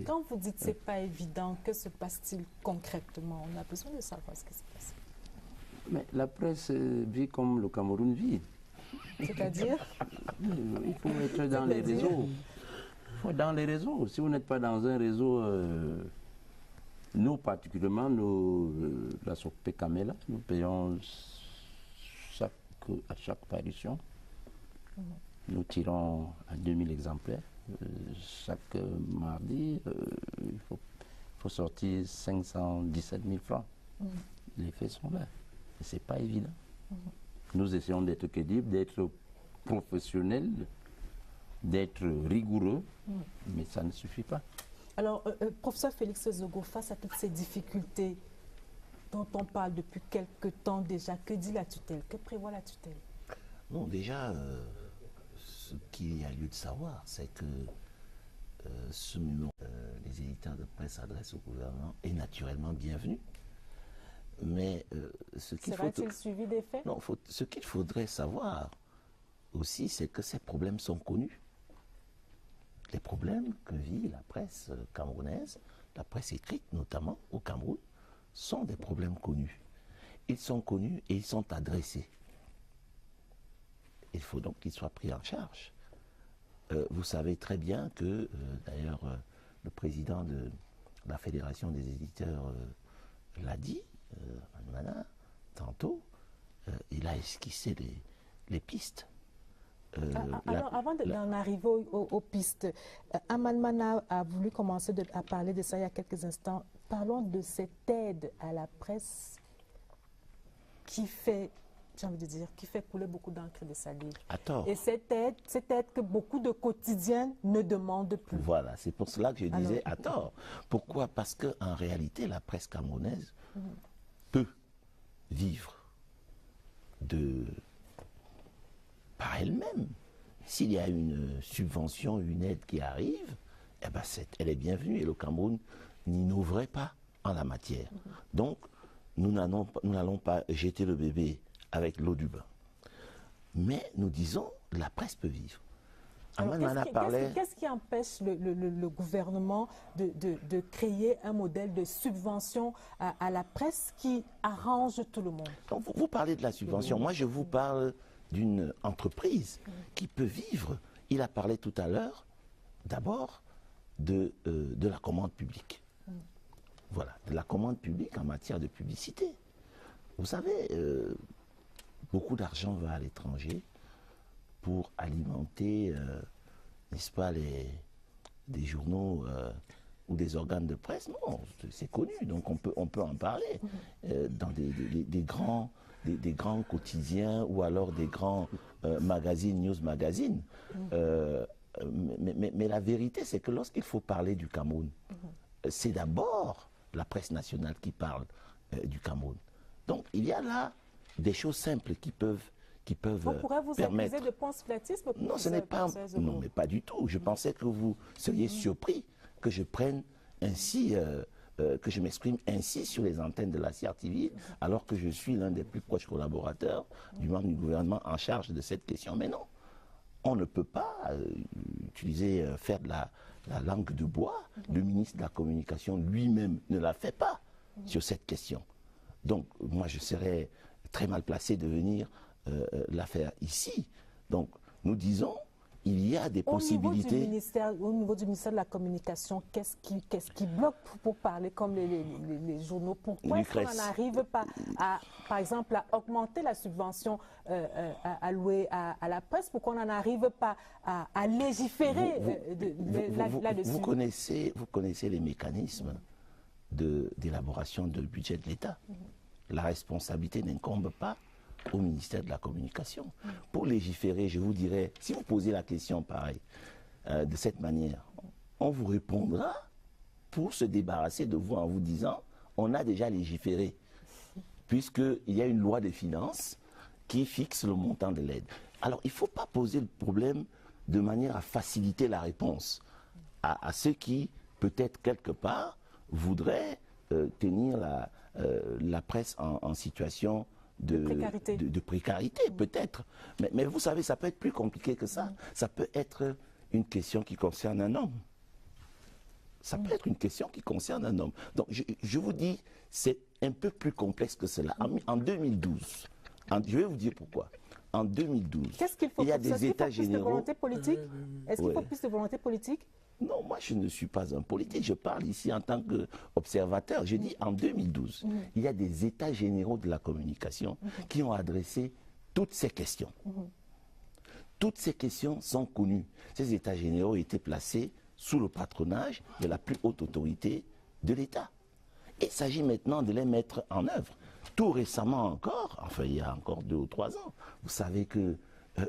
Quand vous dites c'est pas évident, que se passe-t-il concrètement? On a besoin de savoir ce qui se passe.
Mais la presse vit comme le Cameroun vit.
C'est-à-dire?
Il faut être dans les réseaux. Dans les réseaux. Si vous n'êtes pas dans un réseau, nous particulièrement, la SOCP Camela, nous payons à chaque parution. Nous tirons à 2000 exemplaires. Chaque mardi, il faut sortir 517 000 francs. Les faits sont là. Et ce n'est pas évident. Nous essayons d'être crédibles, d'être professionnels, d'être rigoureux, mais ça ne suffit pas.
Alors, professeur Félix Zogo, face à toutes ces difficultés dont on parle depuis quelque temps déjà, que dit la tutelle? Que prévoit la tutelle?
Bon, déjà, ce qu'il y a lieu de savoir, c'est que ce moment, les éditeurs de presse s'adressent au gouvernement est naturellement bienvenu. Mais ce qu'il faut...
Sera-t-il suivi des faits?
Non, ce qu'il faudrait savoir aussi, c'est que ces problèmes sont connus. Les problèmes que vit la presse camerounaise, la presse écrite notamment au Cameroun, sont des problèmes connus. Ils sont connus et ils sont adressés. Il faut donc qu'ils soient pris en charge. Vous savez très bien que, d'ailleurs, le président de la Fédération des éditeurs l'a dit, Mana, tantôt, il a esquissé les pistes.
Alors, avant d'en arriver aux pistes, Aman Mana a voulu commencer à parler de ça il y a quelques instants. Parlons de cette aide à la presse qui fait, j'ai envie de dire, qui fait couler beaucoup d'encre et de salive.
À tort.
Et cette aide que beaucoup de quotidiens ne demandent plus.
Voilà, c'est pour cela que je disais à tort. Pourquoi? Parce qu'en réalité, la presse camerounaise peut vivre par elle-même. S'il y a une subvention, une aide qui arrive, eh ben elle est bienvenue et le Cameroun n'innoverait pas en la matière. Donc, nous n'allons pas jeter le bébé avec l'eau du bain. Mais nous disons, la presse peut vivre.
Qu'est-ce qui empêche le gouvernement de créer un modèle de subvention à la presse qui arrange tout le monde?
Donc, vous parlez de la subvention. Moi, je vous parle d'une entreprise qui peut vivre. Il a parlé tout à l'heure, d'abord, de la commande publique. Voilà, de la commande publique en matière de publicité. Vous savez, beaucoup d'argent va à l'étranger pour alimenter, n'est-ce pas, des journaux ou des organes de presse. Non, c'est connu, donc on peut en parler. Dans des grands quotidiens ou alors des grands magazines, news magazines. Mais la vérité, c'est que lorsqu'il faut parler du Cameroun, c'est d'abord la presse nationale qui parle du Cameroun. Donc il y a là des choses simples qui peuvent
on pourrait vous
permettre...
accuser de panflatisme?
Non, ce n'est pas... Non, mais pas du tout. Je pensais que vous seriez surpris que je prenne ainsi... que je m'exprime ainsi sur les antennes de la CRTV, alors que je suis l'un des plus proches collaborateurs du membre du gouvernement en charge de cette question. Mais non, on ne peut pas faire de la langue de bois. Le ministre de la Communication lui-même ne la fait pas sur cette question. Donc, moi, je serais très mal placé de venir la faire ici. Donc, nous disons... Il y a des possibilités.
Au niveau du ministère de la Communication, qu'est-ce qui bloque pour parler comme les journaux? Pourquoi est-ce qu'on n'arrive pas, par exemple, à augmenter la subvention allouée à la presse? Pourquoi on n'en arrive pas à légiférer là-dessus?
Vous connaissez les mécanismes d'élaboration de budget de l'État. La responsabilité n'incombe pas au ministère de la Communication. Pour légiférer, je vous dirais, si vous posez la question pareil, de cette manière, on vous répondra pour se débarrasser de vous en vous disant, on a déjà légiféré, puisqu'il y a une loi des finances qui fixe le montant de l'aide. Alors, il ne faut pas poser le problème de manière à faciliter la réponse à ceux qui, peut-être quelque part, voudraient tenir la presse en situation de précarité, peut-être. Mais vous savez, ça peut être plus compliqué que ça. Ça peut être une question qui concerne un homme. Ça peut être une question qui concerne un homme. Donc, je vous dis, c'est un peu plus complexe que cela. En 2012, je vais vous dire pourquoi. En 2012, il y a des États généraux...
Est-ce qu'il faut plus de volonté politique?
Non, moi je ne suis pas un politique, je parle ici en tant qu'observateur. Je dis en 2012, il y a des États généraux de la communication qui ont adressé toutes ces questions. Toutes ces questions sont connues. Ces États généraux étaient placés sous le patronage de la plus haute autorité de l'État. Il s'agit maintenant de les mettre en œuvre. Tout récemment encore, enfin il y a encore 2 ou 3 ans, vous savez que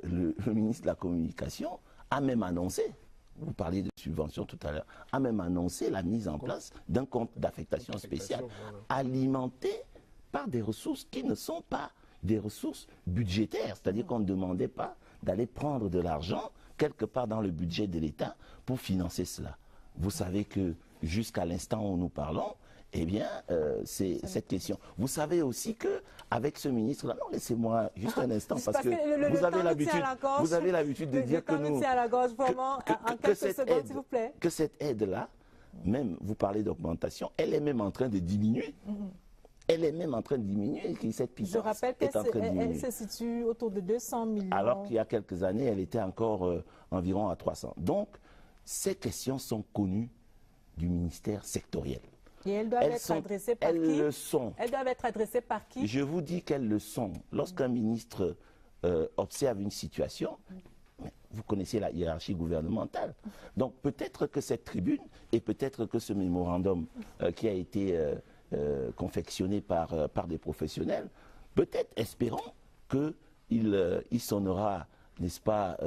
le ministre de la Communication a même annoncé, vous parliez de subvention tout à l'heure, a même annoncé la mise en place d'un compte d'affectation spéciale alimenté par des ressources qui ne sont pas des ressources budgétaires. C'est-à-dire qu'on ne demandait pas d'aller prendre de l'argent quelque part dans le budget de l'État pour financer cela. Vous savez que jusqu'à l'instant où nous parlons, eh bien, c'est cette question. Vous savez aussi qu'avec ce ministre-là, non, laissez-moi juste un instant, parce que vous avez l'habitude de dire que nous... Que cette aide-là, même, vous parlez d'augmentation, elle est même en train de diminuer. Elle est même en train de diminuer. Cette puissance,
je rappelle qu'elle se situe autour de 200 millions.
Alors qu'il y a quelques années, elle était encore environ à 300. Donc, ces questions sont connues du ministère sectoriel.
Et elles doivent être adressées par qui?
Elles le sont.
Elles doivent être adressées par qui?
Je vous dis qu'elles le sont. Lorsqu'un ministre observe une situation, vous connaissez la hiérarchie gouvernementale. Donc peut-être que cette tribune et peut-être que ce mémorandum qui a été confectionné par des professionnels, peut-être espérons qu'il sonnera, n'est-ce pas,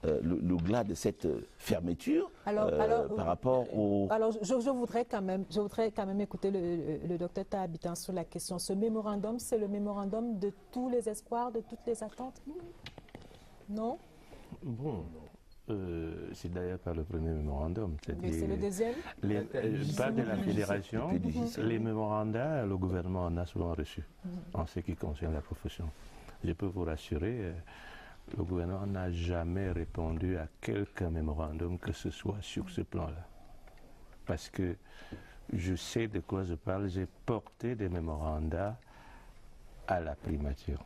le glas de cette fermeture par rapport au...
Alors, je voudrais quand même écouter le docteur Tahabitan sur la question. Ce mémorandum, c'est le mémorandum de tous les espoirs, de toutes les attentes? Non?
Bon, c'est d'ailleurs pas le premier mémorandum.
Mais c'est le deuxième?
Pas de la fédération. Les mémorandats, le gouvernement en a souvent reçu en ce qui concerne la profession. Je peux vous rassurer, le gouvernement n'a jamais répondu à quelque mémorandum que ce soit sur ce plan-là. Parce que je sais de quoi je parle, j'ai porté des mémorandats à la primature,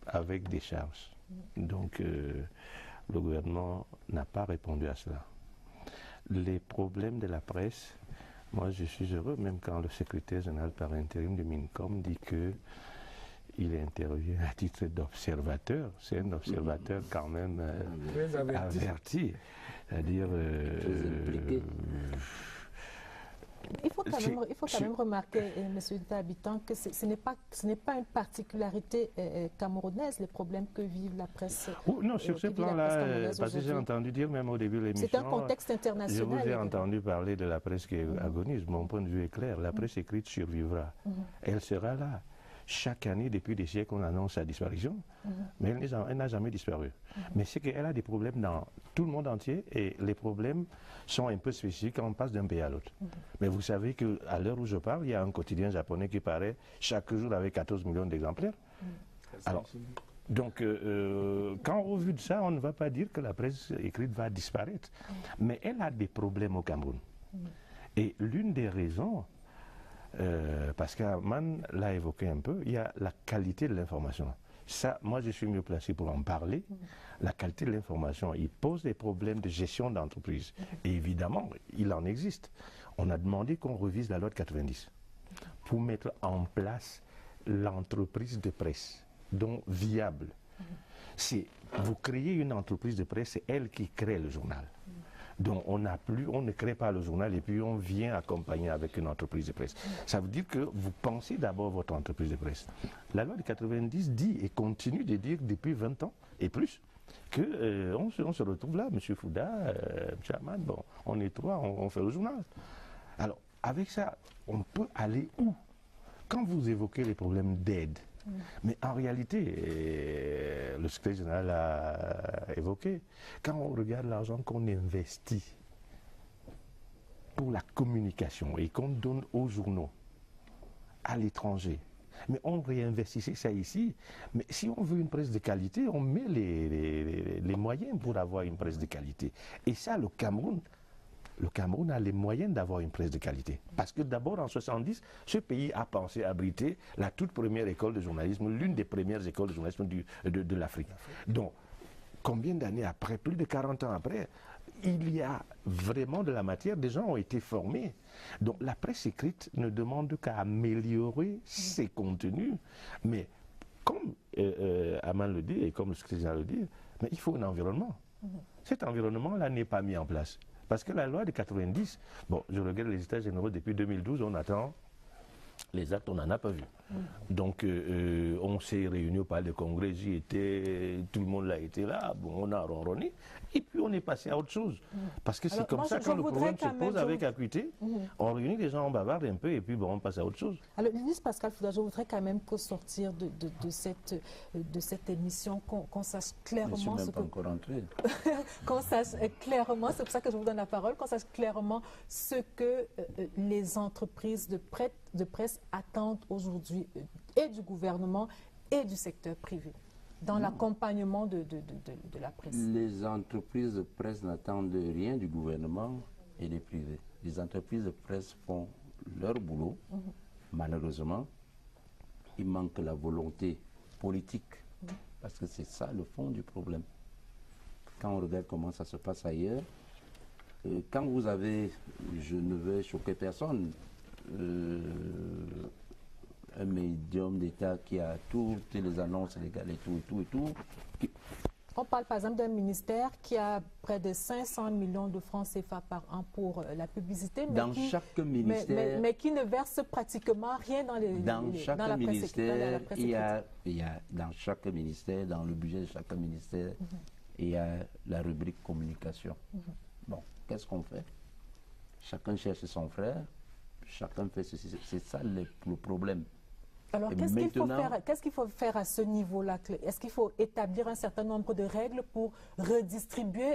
avec des charges. Donc, le gouvernement n'a pas répondu à cela. Les problèmes de la presse, moi je suis heureux, même quand le secrétaire général par intérim du MINCOM dit qu'il intervient à titre d'observateur. C'est un observateur quand même averti. C'est-à-dire...
Il faut quand même remarquer, M. Tahabitan, que ce n'est pas une particularité camerounaise, les problèmes que vive la presse.
Non, sur ce plan-là, parce que j'ai entendu dire même au début de l'émission...
C'est un contexte international.
Je vous ai entendu parler de la presse qui agonise. Mon point de vue est clair. La presse écrite survivra. Elle sera là. Chaque année, depuis des siècles, on annonce sa disparition, mais elle n'a jamais disparu. Mais c'est qu'elle a des problèmes dans tout le monde entier, et les problèmes sont un peu spécifiques quand on passe d'un pays à l'autre. Mais vous savez qu'à l'heure où je parle, il y a un quotidien japonais qui paraît chaque jour avec 14 millions d'exemplaires. Alors, donc, quand au vu de ça, on ne va pas dire que la presse écrite va disparaître. Mais elle a des problèmes au Cameroun. Et l'une des raisons... parce qu'Aman l'a évoqué un peu, il y a la qualité de l'information. Ça, moi je suis mieux placé pour en parler. La qualité de l'information, il pose des problèmes de gestion d'entreprise. Et évidemment, il en existe. On a demandé qu'on revise la loi de 90 pour mettre en place l'entreprise de presse, donc viable. Vous créez une entreprise de presse, c'est elle qui crée le journal. Donc on ne crée pas le journal et puis on vient accompagner avec une entreprise de presse. Ça veut dire que vous pensez d'abord votre entreprise de presse. La loi de 90 dit et continue de dire depuis 20 ans et plus qu'on se retrouve là, M. Fouda, M. Ahmad, bon, on est trois, on fait le journal. Alors avec ça, on peut aller où? Quand vous évoquez les problèmes d'aide, mais en réalité, le secrétaire général a évoqué, quand on regarde l'argent qu'on investit pour la communication et qu'on donne aux journaux à l'étranger, mais on réinvestissait ça ici. Mais si on veut une presse de qualité, on met les moyens pour avoir une presse de qualité. Et ça, le Cameroun a les moyens d'avoir une presse de qualité. Parce que d'abord, en 70, ce pays a pensé abriter la toute première école de journalisme, l'une des premières écoles de journalisme de l'Afrique. Donc, combien d'années après, plus de 40 ans après, il y a vraiment de la matière, des gens ont été formés. Donc la presse écrite ne demande qu'à améliorer ses contenus. Mais comme Aman le dit, et comme le secrétaire général le dit, mais il faut un environnement. Cet environnement-là n'est pas mis en place. Parce que la loi de 90, bon, je regarde les états généraux depuis 2012, on attend les actes, on n'en a pas vu. Donc, on s'est réunis au palais de congrès, j'y étais, tout le monde l'a été là, bon, on a ronronné, et puis on est passé à autre chose. Parce que c'est comme ça, quand le problème se pose avec acuité, on réunit les gens, on bavarde un peu, et puis bon, on passe à autre chose.
Alors, ministre Pascal Fouda, je voudrais quand même qu'au sortir de cette émission, qu'on sache clairement...
Je ne suis même pas encore entré.
Qu'on sache clairement, c'est pour ça que je vous donne la parole, qu'on sache clairement ce que les entreprises de presse attendent aujourd'hui et du gouvernement et du secteur privé dans l'accompagnement de la presse.
Les entreprises de presse n'attendent rien du gouvernement et des privés. Les entreprises de presse font leur boulot. Malheureusement, il manque la volonté politique parce que c'est ça le fond du problème. Quand on regarde comment ça se passe ailleurs, quand vous avez, je ne veux choquer personne, un médium d'État qui a toutes les annonces légales et tout.
On parle par exemple d'un ministère qui a près de 500 millions de francs CFA par an pour la publicité,
chaque ministère,
mais qui ne verse pratiquement rien dans la
ministère, presse écrite. Il y a dans chaque ministère, dans le budget de chaque ministère, il y a la rubrique communication. Bon, qu'est-ce qu'on fait? Chacun cherche son frère, chacun fait ceci. C'est ça le problème.
Alors, qu'est-ce qu'il faut faire à ce niveau-là? Est-ce qu'il faut établir un certain nombre de règles pour redistribuer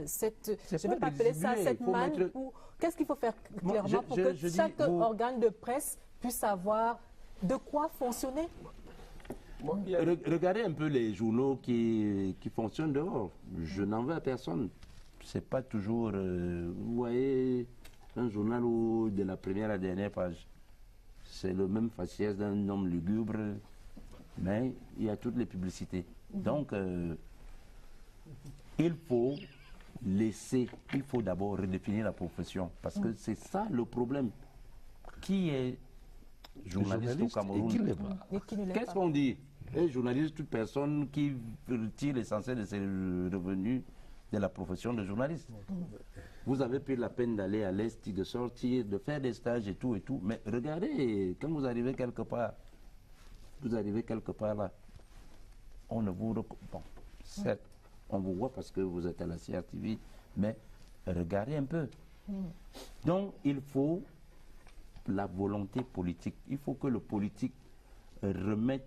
cette manne? Qu'est-ce qu'il faut faire clairement pour que chaque organe de presse puisse savoir de quoi fonctionner?
Regardez un peu les journaux qui fonctionnent dehors. Je n'en veux à personne. C'est pas toujours... vous voyez, un journal de la première à la dernière page. C'est le même faciès d'un homme lugubre, mais il y a toutes les publicités. Donc, il faut d'abord redéfinir la profession, parce que c'est ça le problème. Qui est journaliste au Cameroun? Qu'est-ce qu'on dit? Un journaliste, toute personne qui retire l'essentiel de ses revenus de la profession de journaliste. Vous avez pris la peine d'aller à l'Est, de sortir, de faire des stages et tout, mais regardez, quand vous arrivez quelque part là, on ne vous bon, certes, on vous voit parce que vous êtes à la CRTV, mais regardez un peu. Donc, il faut la volonté politique. Il faut que le politique remette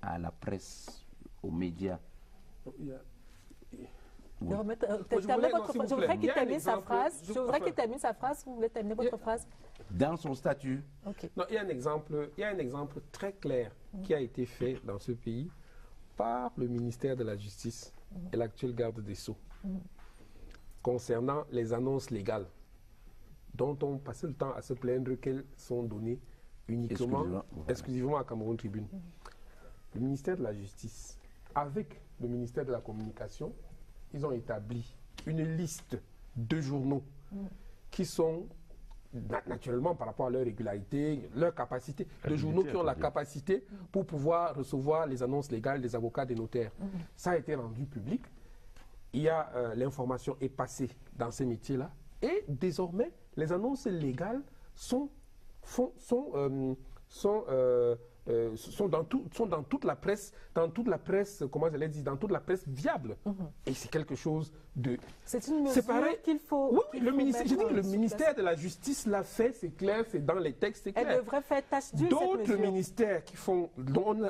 à la presse, aux médias.
Je voudrais qu'il termine sa phrase. Vous voulez terminer votre phrase?
Dans son statut.
Okay. Non, il y a un exemple très clair qui a été fait dans ce pays par le ministère de la Justice et l'actuel garde des Sceaux concernant les annonces légales dont on passait le temps à se plaindre qu'elles sont données uniquement, exclusivement à Cameroun Tribune. Le ministère de la Justice, avec le ministère de la Communication, ils ont établi une liste de journaux qui sont, naturellement par rapport à leur régularité, leur capacité, de journaux qui ont la capacité pour pouvoir recevoir les annonces légales des avocats, des notaires. Ça a été rendu public. Il y a l'information est passée dans ces métiers-là. Et désormais, les annonces légales sont dans toute la presse, comment je l'ai dit, dans toute la presse viable. Et c'est quelque chose de...
C'est une mesure qu'il faut...
Oui, le ministère de la Justice l'a fait, c'est clair, c'est dans les textes, c'est clair.
Elle devrait faire tâche d'huile, cette mesure.
D'autres ministères qui font...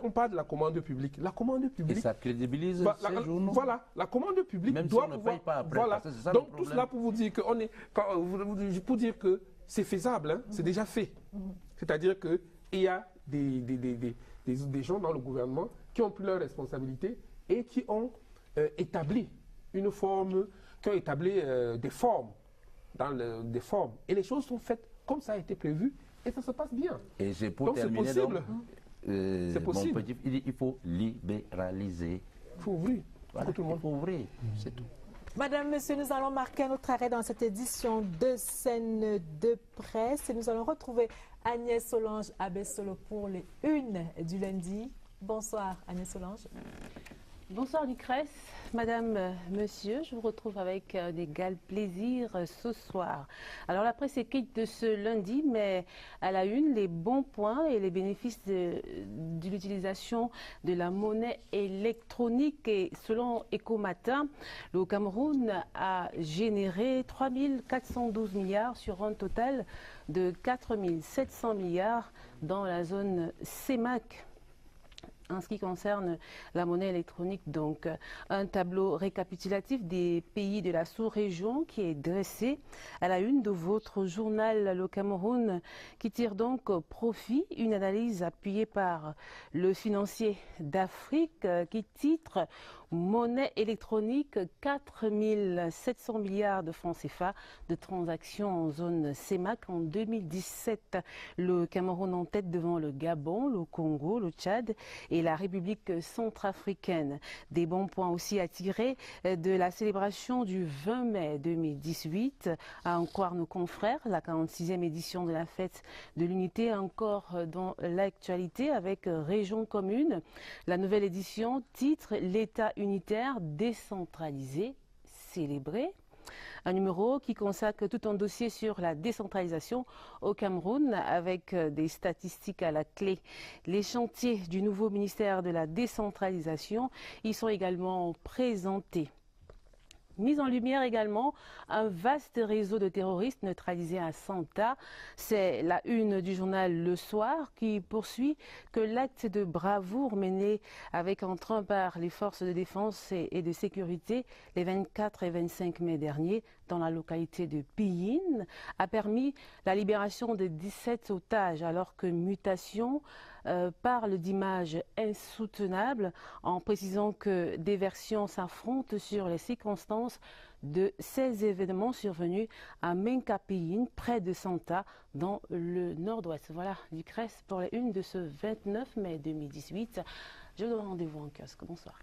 On parle de la commande publique. La commande publique...
Et ça crédibilise ces journaux.
Voilà, la commande publique
même
doit
si on ne paye pas après,
voilà.
C'est ça
Donc tout cela pour vous dire que c'est faisable, hein, c'est déjà fait. C'est-à-dire qu'il y a des gens dans le gouvernement qui ont pris leurs responsabilités et qui ont établi une forme, qui ont établi des formes, des formes. Et les choses sont faites comme ça a été prévu et ça se passe bien.
Et c'est pour
donc
terminer,
c'est possible.
C'est possible. Il faut libéraliser.
Il faut ouvrir.
Voilà, tout le monde faut ouvrir, c'est tout.
Madame, Monsieur, nous allons marquer notre arrêt dans cette édition de Scène de Presse et nous allons retrouver Agnès Solange Abessolo pour les unes du lundi. Bonsoir Agnès Solange.
Bonsoir Lucrèce, Madame, Monsieur, je vous retrouve avec d'égal plaisir ce soir. Alors la presse écrite de ce lundi met à la une les bons points et les bénéfices de l'utilisation de la monnaie électronique. Et selon Ecomatin, le Cameroun a généré 3 412 milliards sur un total de 4 700 milliards dans la zone CEMAC. En ce qui concerne la monnaie électronique, donc un tableau récapitulatif des pays de la sous-région qui est dressé à la une de votre journal Le Cameroun, qui tire donc profit, une analyse appuyée par le financier d'Afrique qui titre monnaie électronique, 4 700 milliards de francs CFA de transactions en zone CEMAC en 2017. Le Cameroun en tête devant le Gabon, le Congo, le Tchad et et la République centrafricaine. Des bons points aussi à tirer de la célébration du 20 mai 2018. À en croire nos confrères, la 46e édition de la fête de l'unité encore dans l'actualité avec Région Commune. La nouvelle édition titre L'État unitaire décentralisé, célébré. Un numéro qui consacre tout un dossier sur la décentralisation au Cameroun avec des statistiques à la clé. Les chantiers du nouveau ministère de la décentralisation y sont également présentés. Mise en lumière également un vaste réseau de terroristes neutralisés à Santa. C'est la une du journal Le Soir qui poursuit que l'acte de bravoure mené avec entrain par les forces de défense et de sécurité les 24 et 25 mai dernier dans la localité de Piyin a permis la libération de 17 otages alors que Mutation parle d'images insoutenables en précisant que des versions s'affrontent sur les circonstances de ces événements survenus à Menkapiyin, près de Santa, dans le nord-ouest. Voilà, Lucrèce pour les unes de ce 29 mai 2018. Je vous donne rendez-vous en kiosque. Bonsoir.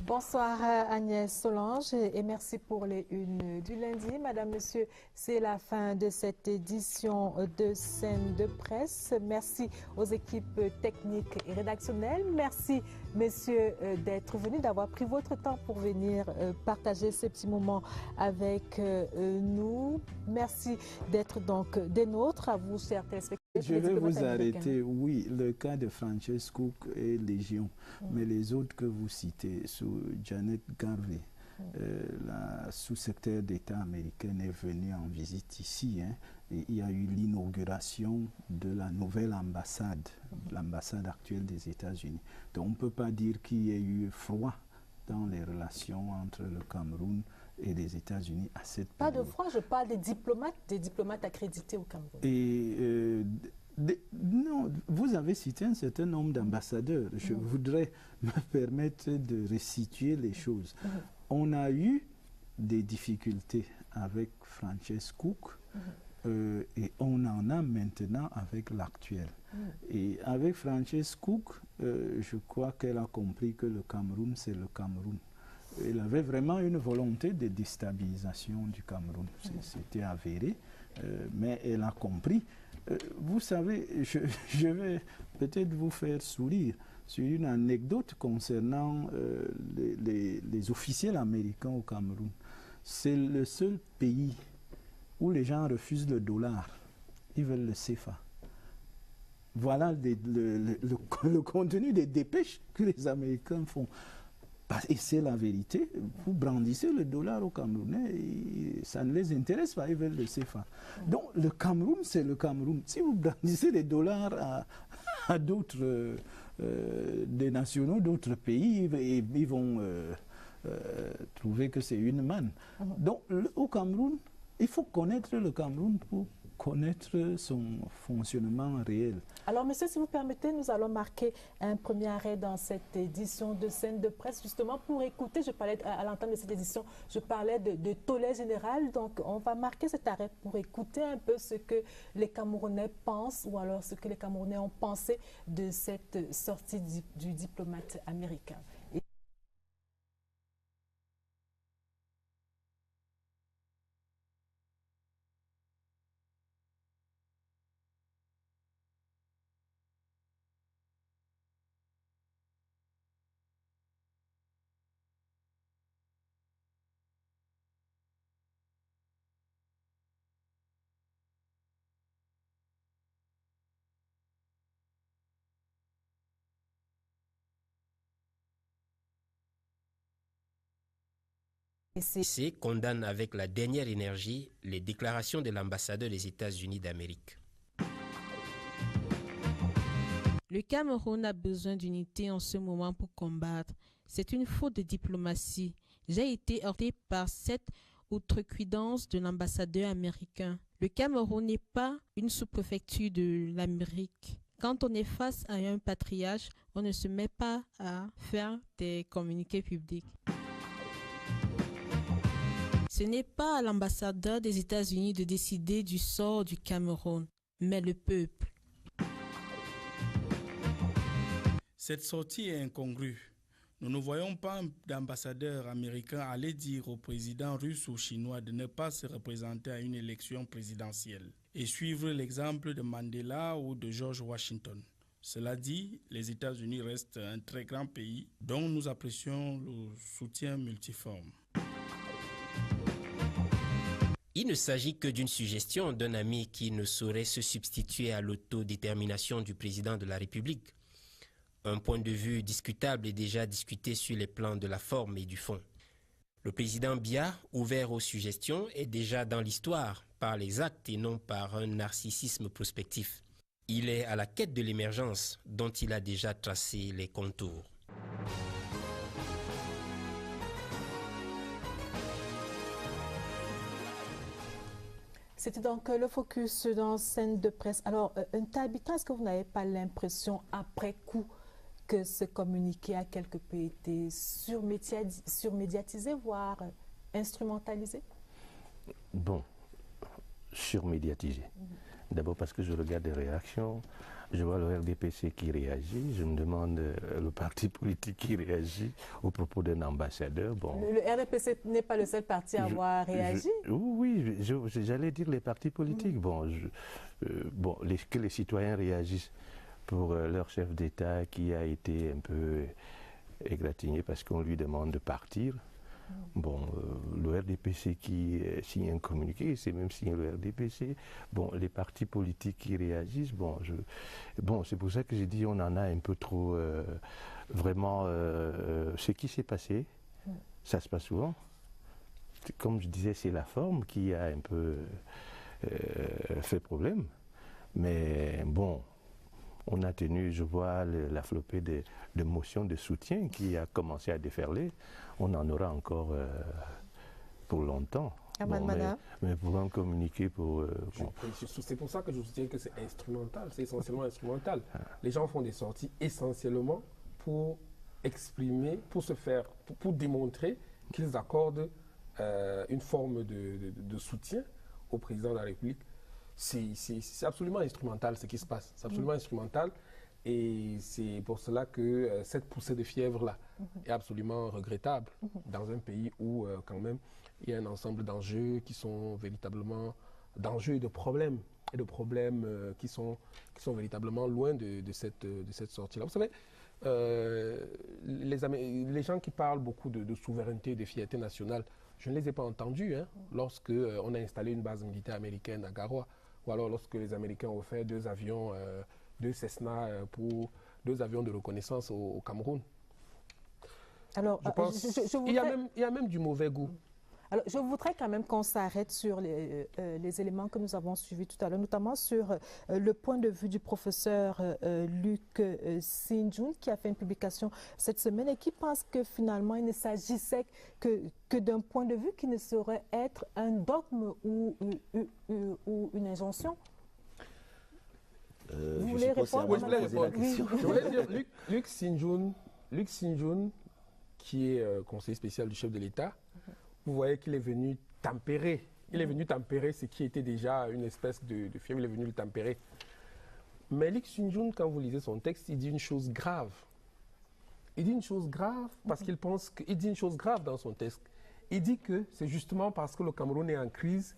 Bonsoir Agnès Solange et merci pour les unes du lundi. Madame, Monsieur, c'est la fin de cette édition de Scène de Presse. Merci aux équipes techniques et rédactionnelles. Merci, messieurs, d'être venus, d'avoir pris votre temps pour venir partager ce petit moment avec nous. Merci d'être donc des nôtres, à vous, chers téléspectateurs.
Je vais vous arrêter. Oui, le cas de Frances Cook est légion, mais les autres que vous citez, sous Janet Garvey, la sous-secrétaire d'État américaine est venue en visite ici. Et il y a eu l'inauguration de la nouvelle ambassade, l'ambassade actuelle des États-Unis. Donc on ne peut pas dire qu'il y ait eu froid dans les relations entre le Cameroun et les États-Unis à cette période.
Pas de froid, je parle des diplomates accrédités au Cameroun.
Et non, vous avez cité un certain nombre d'ambassadeurs. Je voudrais me permettre de resituer les choses. On a eu des difficultés avec Frances Cook et on en a maintenant avec l'actuel. Et avec Frances Cook, je crois qu'elle a compris que le Cameroun, c'est le Cameroun. Elle avait vraiment une volonté de déstabilisation du Cameroun. C'était avéré, mais elle a compris. Vous savez, je vais peut-être vous faire sourire sur une anecdote concernant les officiels américains au Cameroun. C'est le seul pays où les gens refusent le dollar. Ils veulent le CFA. Voilà le contenu des dépêches que les Américains font. Et c'est la vérité, vous brandissez le dollar au Camerounais, et ça ne les intéresse pas, ils veulent le CFA. Donc le Cameroun, c'est le Cameroun. Si vous brandissez les dollars à d'autres, des nationaux, d'autres pays, ils vont trouver que c'est une manne. Donc au Cameroun, il faut connaître le Cameroun pour connaître son fonctionnement réel.
Alors, monsieur, si vous permettez, nous allons marquer un premier arrêt dans cette édition de Scène de Presse, justement pour écouter, je parlais à l'entame de cette édition, je parlais de tollé général, donc on va marquer cet arrêt pour écouter un peu ce que les Camerounais pensent, ou alors ce que les Camerounais ont pensé de cette sortie du diplomate américain.
C condamne avec la dernière énergie les déclarations de l'ambassadeur des États-Unis d'Amérique.
Le Cameroun a besoin d'unité en ce moment pour combattre. C'est une faute de diplomatie. J'ai été heurté par cette outrecuidance de l'ambassadeur américain. Le Cameroun n'est pas une sous-préfecture de l'Amérique. Quand on est face à un patriarche, on ne se met pas à faire des communiqués publics. Ce n'est pas à l'ambassadeur des États-Unis de décider du sort du Cameroun, mais le peuple.
Cette sortie est incongrue. Nous ne voyons pas d'ambassadeur américain aller dire au président russe ou chinois de ne pas se représenter à une élection présidentielle et suivre l'exemple de Mandela ou de George Washington. Cela dit, les États-Unis restent un très grand pays dont nous apprécions le soutien multiforme.
Il ne s'agit que d'une suggestion d'un ami qui ne saurait se substituer à l'autodétermination du président de la République. Un point de vue discutable est déjà discuté sur les plans de la forme et du fond. Le président Biya, ouvert aux suggestions, est déjà dans l'histoire par les actes et non par un narcissisme prospectif. Il est à la quête de l'émergence dont il a déjà tracé les contours.
C'était donc le focus dans Scène de presse. Alors, Tabitha, est-ce que vous n'avez pas l'impression, après coup, que ce communiqué a quelque peu été surmédiatisé, voire instrumentalisé?
Bon, surmédiatisé. D'abord parce que je regarde les réactions, je vois le RDPC qui réagit, je me demande le parti politique qui réagit au propos d'un ambassadeur. Bon.
Le RDPC n'est pas le seul parti à avoir réagi?
Oui, j'allais dire les partis politiques. Bon, que les citoyens réagissent pour leur chef d'État qui a été un peu égratigné parce qu'on lui demande de partir. Bon, le RDPC qui signe un communiqué, c'est même signé le RDPC. Bon, les partis politiques qui réagissent, bon, c'est pour ça que j'ai dit on en a un peu trop. Vraiment, ce qui s'est passé, ça se passe souvent. Comme je disais, c'est la forme qui a un peu fait problème. Mais bon, on a tenu, je vois la flopée de motions de soutien qui a commencé à déferler. On en aura encore pour longtemps. Mais pouvons communiquer pour...
C'est pour ça que je soutiens que c'est instrumental, c'est essentiellement instrumental. Les gens font des sorties essentiellement pour exprimer, pour démontrer qu'ils accordent une forme de soutien au président de la République. C'est absolument instrumental ce qui se passe, c'est absolument instrumental et c'est pour cela que cette poussée de fièvre-là est absolument regrettable dans un pays où quand même il y a un ensemble d'enjeux qui sont véritablement d'enjeux et de problèmes qui sont véritablement loin de cette sortie-là. Vous savez, les gens qui parlent beaucoup de souveraineté, de fierté nationale, je ne les ai pas entendus lorsque on a installé une base militaire américaine à Garoua. Ou alors lorsque les Américains ont fait deux avions, deux Cessna pour 2 avions de reconnaissance au Cameroun.
Alors,
je pense il y a même du mauvais goût.
Alors, je voudrais quand même qu'on s'arrête sur les éléments que nous avons suivis tout à l'heure, notamment sur le point de vue du professeur Luc Sinjoun, qui a fait une publication cette semaine et qui pense que finalement, il ne s'agissait que d'un point de vue qui ne saurait être un dogme ou une injonction.
Vous voulez répondre?
Oui, je voulais répondre. Je voulais dire, Luc Sinjoun, qui est conseiller spécial du chef de l'État, vous voyez qu'il est venu tempérer. Il est venu tempérer ce qui était déjà une espèce de fièvre. Il est venu le tempérer. Mais Luc Sinjoun, quand vous lisez son texte, il dit une chose grave. Il dit une chose grave parce qu'il pense qu'il dit une chose grave dans son texte. Il dit que c'est justement parce que le Cameroun est en crise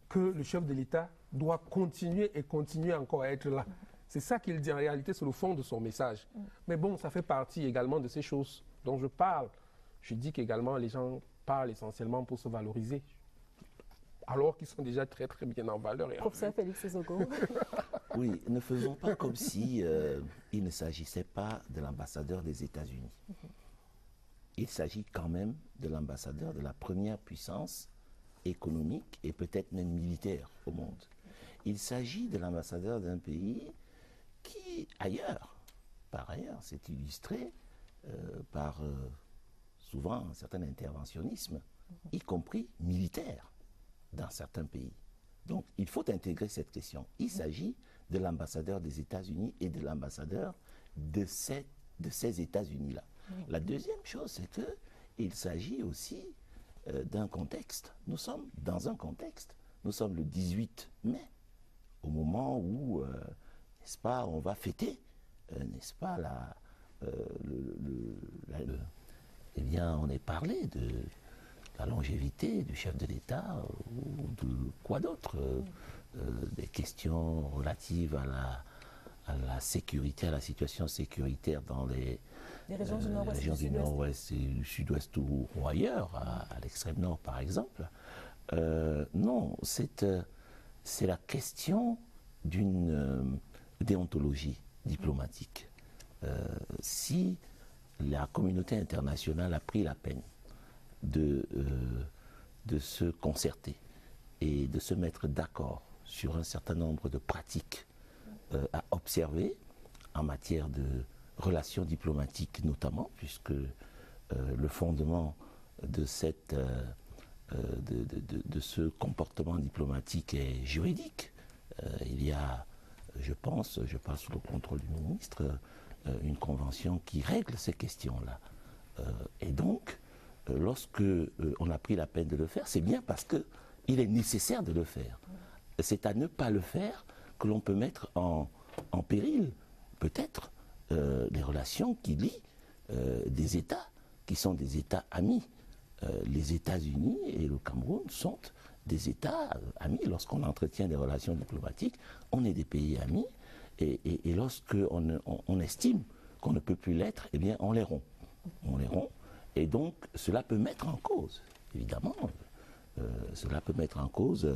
que le chef de l'État doit continuer encore à être là. C'est ça qu'il dit en réalité, c'est le fond de son message. Mais bon, ça fait partie également de ces choses dont je parle. Je dis qu'également les gens parlent essentiellement pour se valoriser, alors qu'ils sont déjà très très bien en valeur.
Professeur Félix Ezogo.
Oui, ne faisons pas comme si il ne s'agissait pas de l'ambassadeur des États-Unis. Il s'agit quand même de l'ambassadeur de la première puissance économique et peut-être même militaire au monde. Il s'agit de l'ambassadeur d'un pays qui, par ailleurs, s'est illustré par souvent un certain interventionnisme, y compris militaire, dans certains pays. Donc, il faut intégrer cette question. Il s'agit de l'ambassadeur des États-Unis et de l'ambassadeur de ces États-Unis-là. La deuxième chose, c'est qu'il s'agit aussi d'un contexte. Nous sommes dans un contexte. Nous sommes le 18 mai, au moment où, n'est-ce pas, on va fêter, n'est-ce pas, eh bien, on ait parlé de la longévité du chef de l'État ou de quoi d'autre, des questions relatives à la sécurité, à la situation sécuritaire dans les régions du Nord-Ouest et du Sud-Ouest ou ailleurs, à l'extrême Nord par exemple. Non, c'est la question d'une déontologie diplomatique. Si la communauté internationale a pris la peine de se concerter et de se mettre d'accord sur un certain nombre de pratiques à observer en matière de relations diplomatiques notamment, puisque le fondement de ce comportement diplomatique est juridique. Il y a, je pense, je parle sous le contrôle du ministre, une convention qui règle ces questions-là. Et donc, lorsque on a pris la peine de le faire, c'est bien parce qu'il est nécessaire de le faire. C'est à ne pas le faire que l'on peut mettre en péril, peut-être, les relations qui lient des États, qui sont des États amis. Les États-Unis et le Cameroun sont des États amis. Lorsqu'on entretient des relations diplomatiques, on est des pays amis. Et lorsqu'on estime qu'on ne peut plus l'être, eh bien, on les rompt. On les rompt. Et donc, cela peut mettre en cause, évidemment, cela peut mettre en cause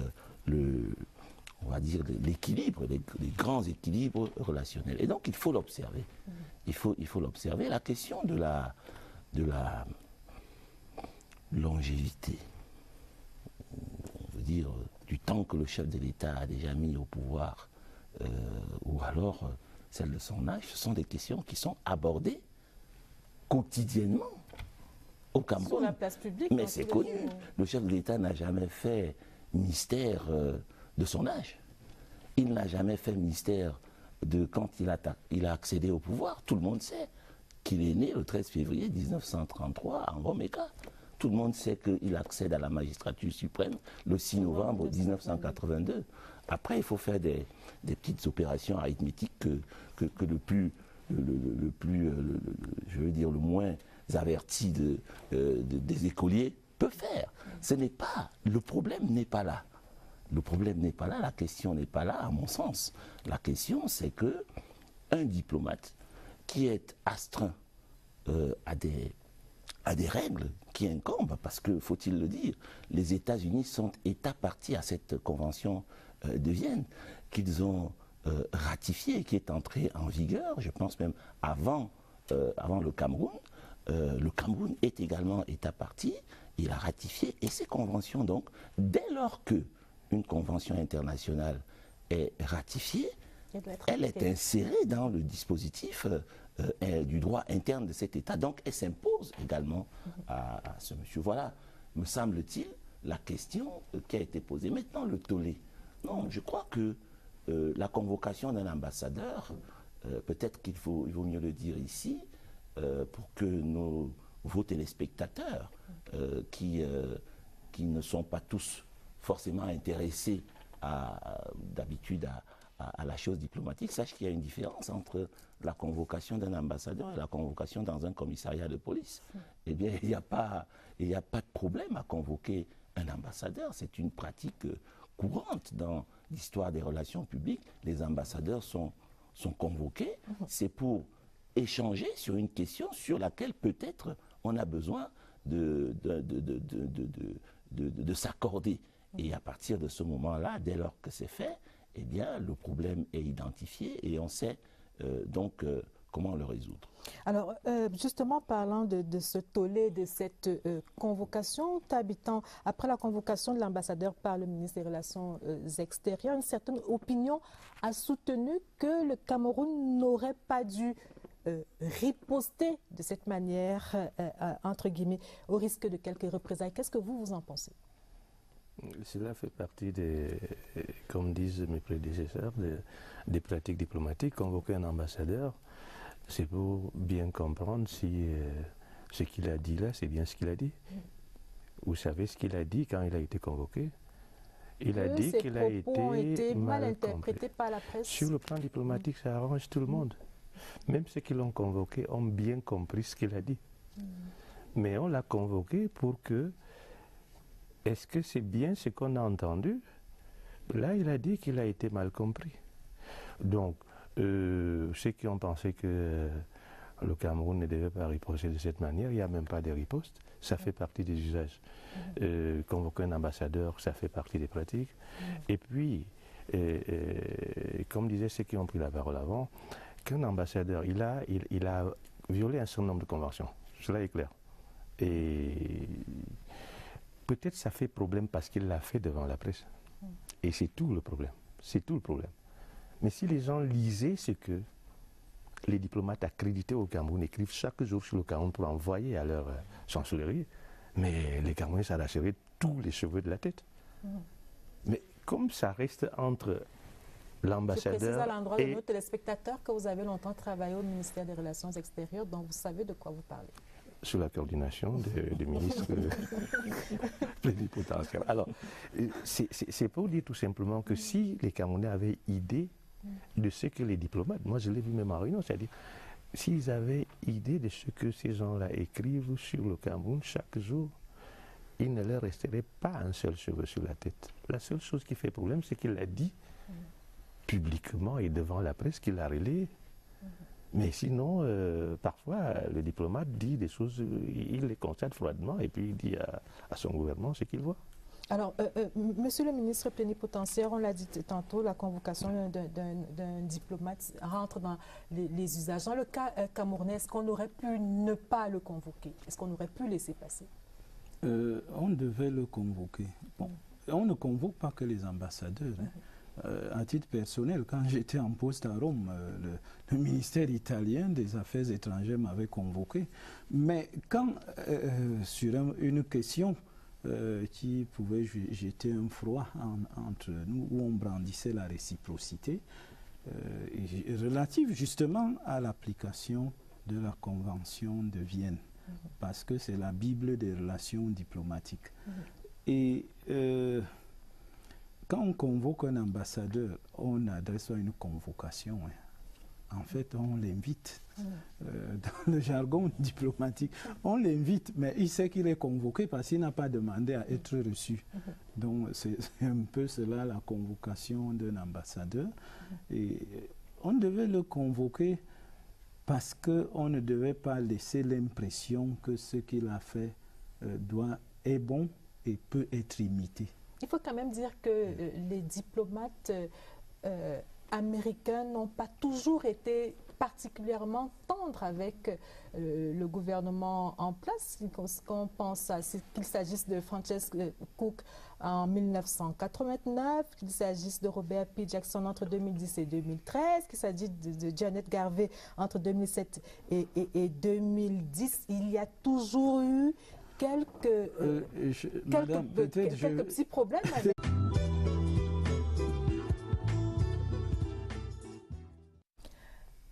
on va dire, l'équilibre, les grands équilibres relationnels. Et donc, il faut l'observer. Il faut l'observer. La question de la longévité, on veut dire, du temps que le chef de l'État a déjà mis au pouvoir, ou alors celle de son âge, ce sont des questions qui sont abordées quotidiennement au Cameroun.
Sur la place publique.
Mais c'est connu. Le chef de l'État n'a jamais fait mystère de son âge. Il n'a jamais fait mystère de quand il a accédé au pouvoir. Tout le monde sait qu'il est né le 13 février 1933 en Romeka. Tout le monde sait qu'il accède à la magistrature suprême le 6 novembre 1982. Après, il faut faire des petites opérations arithmétiques que je veux dire, le moins averti des écoliers peut faire. Le problème n'est pas là. Le problème n'est pas là, la question n'est pas là, à mon sens. La question, c'est que un diplomate qui est astreint à des règles qui incombent, parce que, faut-il le dire, les États-Unis sont États partis à cette convention de Vienne, qu'ils ont ratifiée, qui est entrée en vigueur, je pense même avant le Cameroun. Le Cameroun est également État parti, il a ratifié, et ces conventions, donc, dès lors que une convention internationale est ratifiée, elle est insérée dans le dispositif du droit interne de cet État. Donc, elle s'impose également à ce monsieur. Voilà, me semble-t-il, la question qui a été posée. Maintenant, le tollé. Non, je crois que la convocation d'un ambassadeur, peut-être qu'il vaut mieux le dire ici, pour que vos téléspectateurs, qui ne sont pas tous forcément intéressés d'habitude à la chose diplomatique, sache qu'il y a une différence entre la convocation d'un ambassadeur et la convocation dans un commissariat de police. Eh bien, il n'y a pas de problème à convoquer un ambassadeur. C'est une pratique courante dans l'histoire des relations publiques. Les ambassadeurs sont convoqués. C'est pour échanger sur une question sur laquelle peut-être on a besoin de s'accorder. Et à partir de ce moment-là, dès lors que c'est fait, eh bien, le problème est identifié et on sait donc comment le résoudre.
Alors, justement, parlant de ce tollé, de cette convocation, après la convocation de l'ambassadeur par le ministre des Relations extérieures, une certaine opinion a soutenu que le Cameroun n'aurait pas dû riposter de cette manière, entre guillemets, au risque de quelques représailles. Qu'est-ce que vous en pensez ?
Cela fait partie comme disent mes prédécesseurs, des pratiques diplomatiques. Convoquer un ambassadeur, c'est pour bien comprendre si ce qu'il a dit là, c'est bien ce qu'il a dit. Vous savez ce qu'il a dit quand il a été convoqué? Il a dit qu'il a été
mal interprété par la presse.
Sur le plan diplomatique, ça arrange tout le monde. Même ceux qui l'ont convoqué ont bien compris ce qu'il a dit. Mais on l'a convoqué pour que, est-ce que c'est bien ce qu'on a entendu? Là, il a dit qu'il a été mal compris. Donc, ceux qui ont pensé que le Cameroun ne devait pas riposter de cette manière, il n'y a même pas de riposte. Ça fait partie des usages. Convoquer un ambassadeur, ça fait partie des pratiques. Et puis, comme disaient ceux qui ont pris la parole avant, qu'un ambassadeur, il a violé un certain nombre de conventions. Cela est clair. Et peut-être ça fait problème parce qu'il l'a fait devant la presse. Et c'est tout le problème. C'est tout le problème. Mais si les gens lisaient ce que les diplomates accrédités au Cameroun écrivent chaque jour sur le Cameroun pour envoyer à leur chancellerie, mais les Camerounais s'arracheraient tous les cheveux de la tête. Mais comme ça reste entre l'ambassadeur et...
Je précise à l'endroit de nos téléspectateurs que vous avez longtemps travaillé au ministère des Relations extérieures, donc vous savez de quoi vous parlez.
Sous la coordination du ministre plénipotentiaire. Alors, c'est pour dire tout simplement que si les Camerounais avaient idée de ce que les diplomates, moi je l'ai vu même en réunion, c'est-à-dire s'ils avaient idée de ce que ces gens-là écrivent sur le Cameroun chaque jour, il ne leur resterait pas un seul cheveu sur la tête. La seule chose qui fait problème, c'est qu'il l'a dit publiquement et devant la presse, qu'il a relayé. Mais sinon, parfois, le diplomate dit des choses, il les constate froidement et puis il dit à son gouvernement ce qu'il voit.
Alors, monsieur le ministre plénipotentiaire, on l'a dit tantôt, la convocation d'un diplomate rentre dans les usages. Dans le cas camerounais, est-ce qu'on aurait pu ne pas le convoquer? Est-ce qu'on aurait pu laisser passer?
On devait le convoquer. Bon, on ne convoque pas que les ambassadeurs. À titre personnel, quand j'étais en poste à Rome, le ministère italien des Affaires étrangères m'avait convoqué. Mais quand, sur une question qui pouvait jeter un froid entre nous, où on brandissait la réciprocité, relative justement à l'application de la Convention de Vienne, parce que c'est la Bible des relations diplomatiques. Et quand on convoque un ambassadeur, on adresse une convocation. En fait, on l'invite. Dans le jargon diplomatique, on l'invite, mais il sait qu'il est convoqué parce qu'il n'a pas demandé à être reçu. Donc, c'est un peu cela, la convocation d'un ambassadeur. Et on devait le convoquer parce qu'on ne devait pas laisser l'impression que ce qu'il a fait est bon et peut être imité.
Il faut quand même dire que les diplomates américains n'ont pas toujours été particulièrement tendres avec le gouvernement en place. Qu'on pense qu'il s'agisse de Frances Cook en 1989, qu'il s'agisse de Robert P. Jackson entre 2010 et 2013, qu'il s'agisse de Janet Garvey entre 2007 et 2010, il y a toujours eu quelques petits problèmes avec...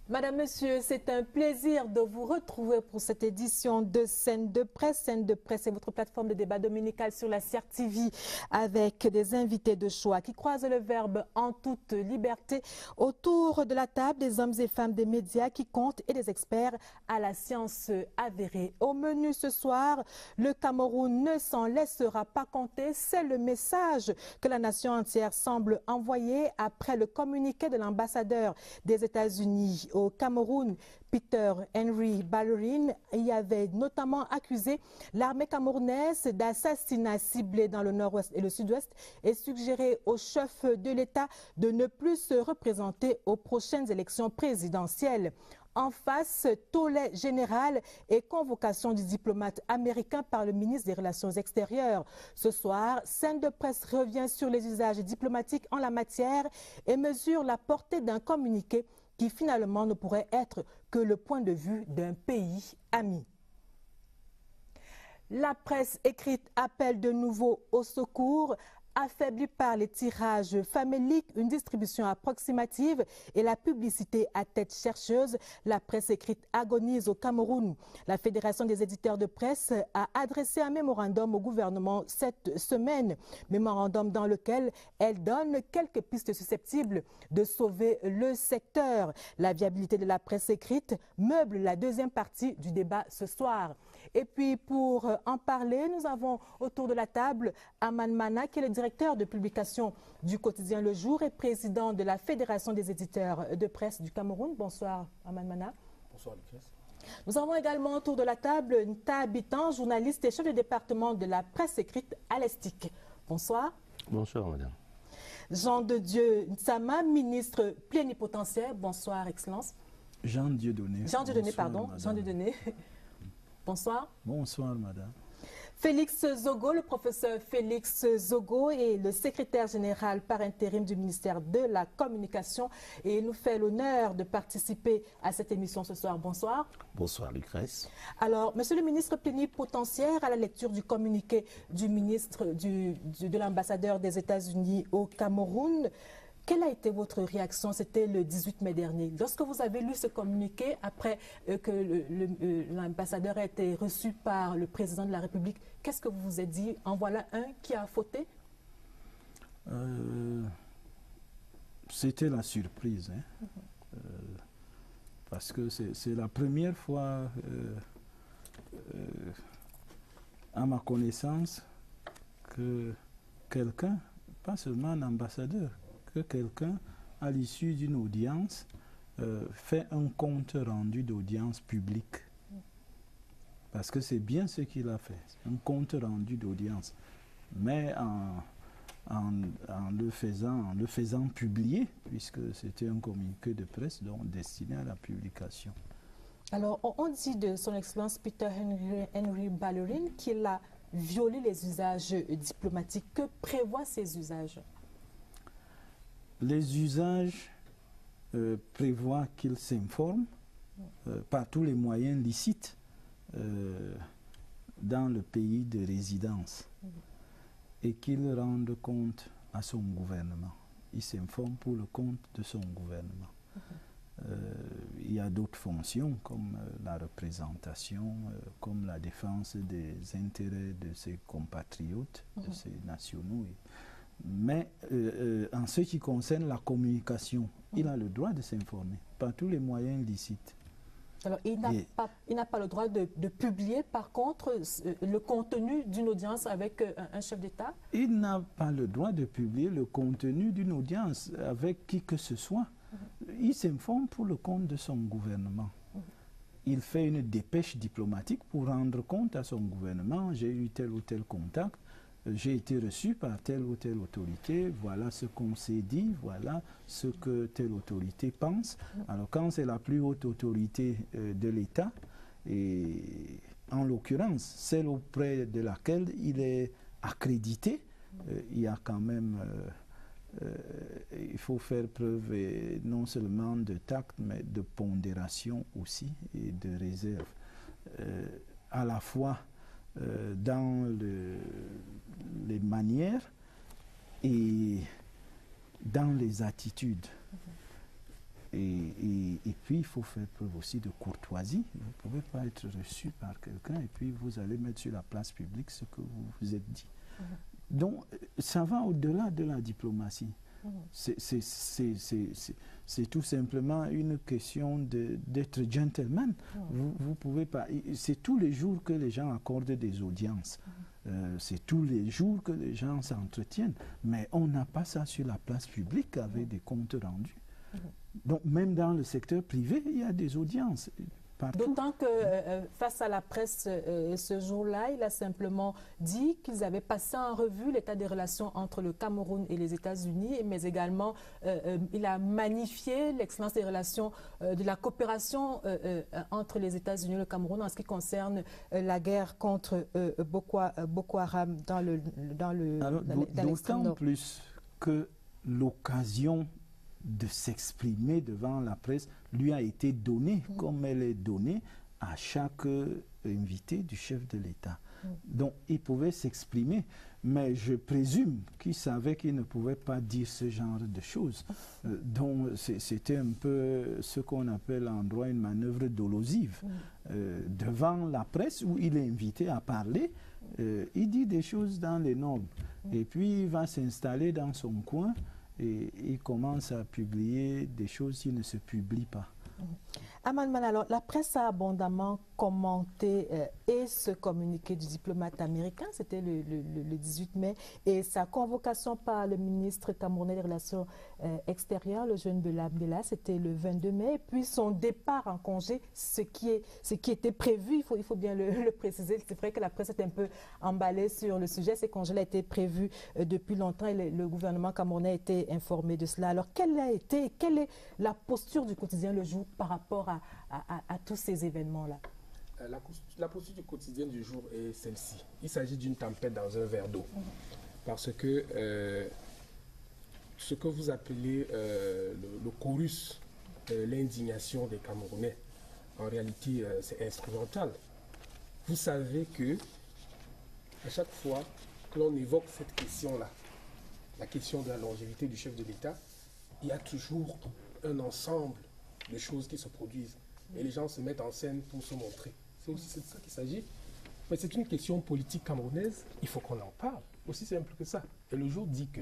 Madame, Monsieur, c'est un plaisir de vous retrouver pour cette édition de Scène de Presse. Scène de Presse est votre plateforme de débat dominical sur la CRTV avec des invités de choix qui croisent le verbe en toute liberté autour de la table, des hommes et femmes des médias qui comptent et des experts à la science avérée. Au menu ce soir, le Cameroun ne s'en laissera pas compter. C'est le message que la nation entière semble envoyer après le communiqué de l'ambassadeur des États-Unis au Cameroun, Peter Henry Ballerin, y avait notamment accusé l'armée camerounaise d'assassinats ciblés dans le nord-ouest et le sud-ouest et suggéré au chef de l'État de ne plus se représenter aux prochaines élections présidentielles. En face, tollé général et convocation du diplomate américain par le ministre des Relations extérieures. Ce soir, Scène de Presse revient sur les usages diplomatiques en la matière et mesure la portée d'un communiqué qui finalement ne pourrait être que le point de vue d'un pays ami. La presse écrite appelle de nouveau au secours Affaibli par les tirages faméliques, une distribution approximative et la publicité à tête chercheuse, la presse écrite agonise au Cameroun. La Fédération des éditeurs de presse a adressé un mémorandum au gouvernement cette semaine. Mémorandum dans lequel elle donne quelques pistes susceptibles de sauver le secteur. La viabilité de la presse écrite meuble la deuxième partie du débat ce soir. Et puis pour en parler, nous avons autour de la table Aman Mana, qui est le directeur de publication du quotidien Le Jour et président de la Fédération des éditeurs de presse du Cameroun. Bonsoir Aman Mana.
Bonsoir Lucas.
Nous avons également autour de la table Nta Habitant, journaliste et chef de département de la presse écrite à l'Estique. Bonsoir.
Bonsoir madame.
Jean de Dieu Nsama, ministre plénipotentiaire. Bonsoir Excellence.
Jean Dieudonné.
Jean Dieudonné, pardon. Jean Dieudonné. Bonsoir.
Bonsoir, madame.
Félix Zogo, le professeur Félix Zogo est le secrétaire général par intérim du ministère de la Communication et il nous fait l'honneur de participer à cette émission ce soir. Bonsoir.
Bonsoir, Lucrèce.
Alors, monsieur le ministre plénipotentiaire, à la lecture du communiqué du ministre de l'ambassadeur des États-Unis au Cameroun, quelle a été votre réaction? C'était le 18 mai dernier. Lorsque vous avez lu ce communiqué, après que l'ambassadeur a été reçu par le président de la République, qu'est-ce que vous vous êtes dit? En voilà un qui a fauté?
C'était la surprise. Hein. Parce que c'est la première fois, à ma connaissance, que quelqu'un, pas seulement un ambassadeur, que quelqu'un, à l'issue d'une audience, fait un compte rendu d'audience publique. Parce que c'est bien ce qu'il a fait, un compte rendu d'audience. Mais en le faisant publier, puisque c'était un communiqué de presse donc destiné à la publication.
Alors, on dit de son excellence Peter Henry Ballerin qu'il a violé les usages diplomatiques. Que prévoient ces usages?
Les usages prévoient qu'il s'informe par tous les moyens licites dans le pays de résidence et qu'il rende compte à son gouvernement. Il s'informe pour le compte de son gouvernement. Il y a d'autres fonctions comme la représentation, comme la défense des intérêts de ses compatriotes, de ses nationaux. Mais en ce qui concerne la communication, il a le droit de s'informer par tous les moyens licites.
Alors, il n'a pas le droit de publier, par contre, le contenu d'une audience avec un chef d'État?
Il n'a pas le droit de publier le contenu d'une audience avec qui que ce soit. Il s'informe pour le compte de son gouvernement. Il fait une dépêche diplomatique pour rendre compte à son gouvernement. J'ai eu tel ou tel contact. J'ai été reçu par telle ou telle autorité, voilà ce qu'on s'est dit, voilà ce que telle autorité pense. Alors quand c'est la plus haute autorité de l'État, et en l'occurrence celle auprès de laquelle il est accrédité, il y a quand même, il faut faire preuve non seulement de tact, mais de pondération aussi et de réserve. À la fois dans les manières et dans les attitudes. Et puis, il faut faire preuve aussi de courtoisie. Vous ne pouvez pas être reçu par quelqu'un et puis vous allez mettre sur la place publique ce que vous vous êtes dit. Donc, ça va au-delà de la diplomatie. C'est tout simplement une question d'être gentleman. Vous pouvez pas. C'est tous les jours que les gens accordent des audiences. C'est tous les jours que les gens s'entretiennent. Mais on n'a pas ça sur la place publique avec des comptes rendus. Donc même dans le secteur privé, il y a des audiences.
D'autant que face à la presse ce jour-là, il a simplement dit qu'ils avaient passé en revue l'état des relations entre le Cameroun et les États-Unis, mais également il a magnifié l'excellence des relations de la coopération entre les États-Unis et le Cameroun en ce qui concerne la guerre contre Boko Haram dans l'extrême nord.
D'autant plus que l'occasion de s'exprimer devant la presse lui a été donnée, comme elle est donnée à chaque invité du chef de l'État. Donc il pouvait s'exprimer. Mais je présume qu'il savait qu'il ne pouvait pas dire ce genre de choses. Donc c'était un peu ce qu'on appelle en droit une manœuvre dolosive. Devant la presse où il est invité à parler, il dit des choses dans les normes. Et puis il va s'installer dans son coin et il commence à publier des choses qui ne se publient pas.
Aman, alors la presse a abondamment commenté et ce communiqué du diplomate américain, c'était le 18 mai, et sa convocation par le ministre camerounais des Relations extérieures, le jeune Bella, c'était le 22 mai, et puis son départ en congé, ce qui était prévu, il faut bien le préciser. C'est vrai que la presse est un peu emballée sur le sujet, ces congés-là étaient prévus depuis longtemps et le gouvernement camerounais a été informé de cela. Alors quelle est la posture du quotidien Le Jour par rapport à tous ces événements-là?
La posture du quotidien du jour est celle-ci. Il s'agit d'une tempête dans un verre d'eau. Parce que ce que vous appelez le chorus, l'indignation des Camerounais, en réalité, c'est instrumental. Vous savez que à chaque fois que l'on évoque cette question-là, la question de la longévité du chef de l'État, il y a toujours un ensemble de choses qui se produisent. Et les gens se mettent en scène pour se montrer. C'est aussi de ça qu'il s'agit. Mais c'est une question politique camerounaise, il faut qu'on en parle. Aussi simple que ça. Et Le Jour dit que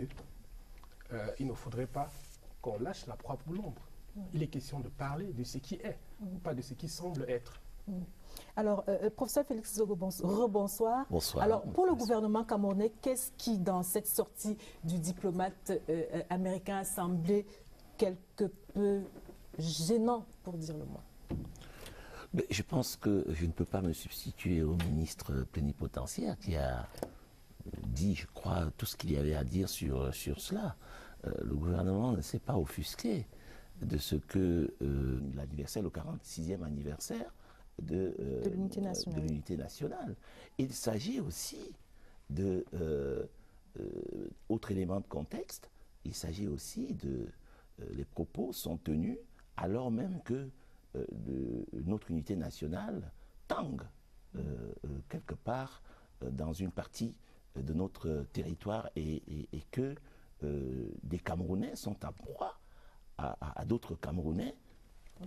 il ne faudrait pas qu'on lâche la proie pour l'ombre. Il est question de parler de ce qui est, pas de ce qui semble être.
Alors, professeur Félix Zogo, rebonsoir.
Bonsoir.
Alors, pour le gouvernement camerounais, qu'est-ce qui, dans cette sortie du diplomate américain, a semblé quelque peu gênant, pour dire le moins?
Mais je pense que je ne peux pas me substituer au ministre plénipotentiaire qui a dit, je crois, tout ce qu'il y avait à dire sur cela. Le gouvernement ne s'est pas offusqué de ce que l'anniversaire, le 46e anniversaire de l'unité nationale. Il s'agit aussi de, autre élément de contexte, il s'agit aussi de, les propos sont tenus alors même que notre unité nationale tangue quelque part dans une partie de notre territoire et que des Camerounais sont à proie à d'autres Camerounais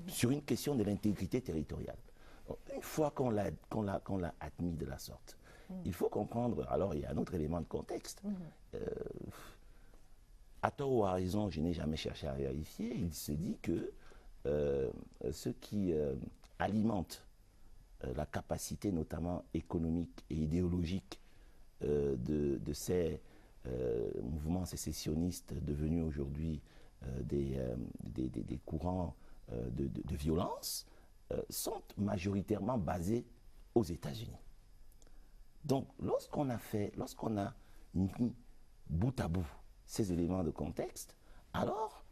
sur une question de l'intégrité territoriale. Donc, une fois qu'on l'a admis de la sorte, il faut comprendre, alors il y a un autre élément de contexte. À tort ou à raison, je n'ai jamais cherché à vérifier, il se dit que ce qui alimente la capacité notamment économique et idéologique de ces mouvements sécessionnistes devenus aujourd'hui des courants de violence sont majoritairement basés aux États-Unis. Donc lorsqu'on a mis bout à bout ces éléments de contexte, alors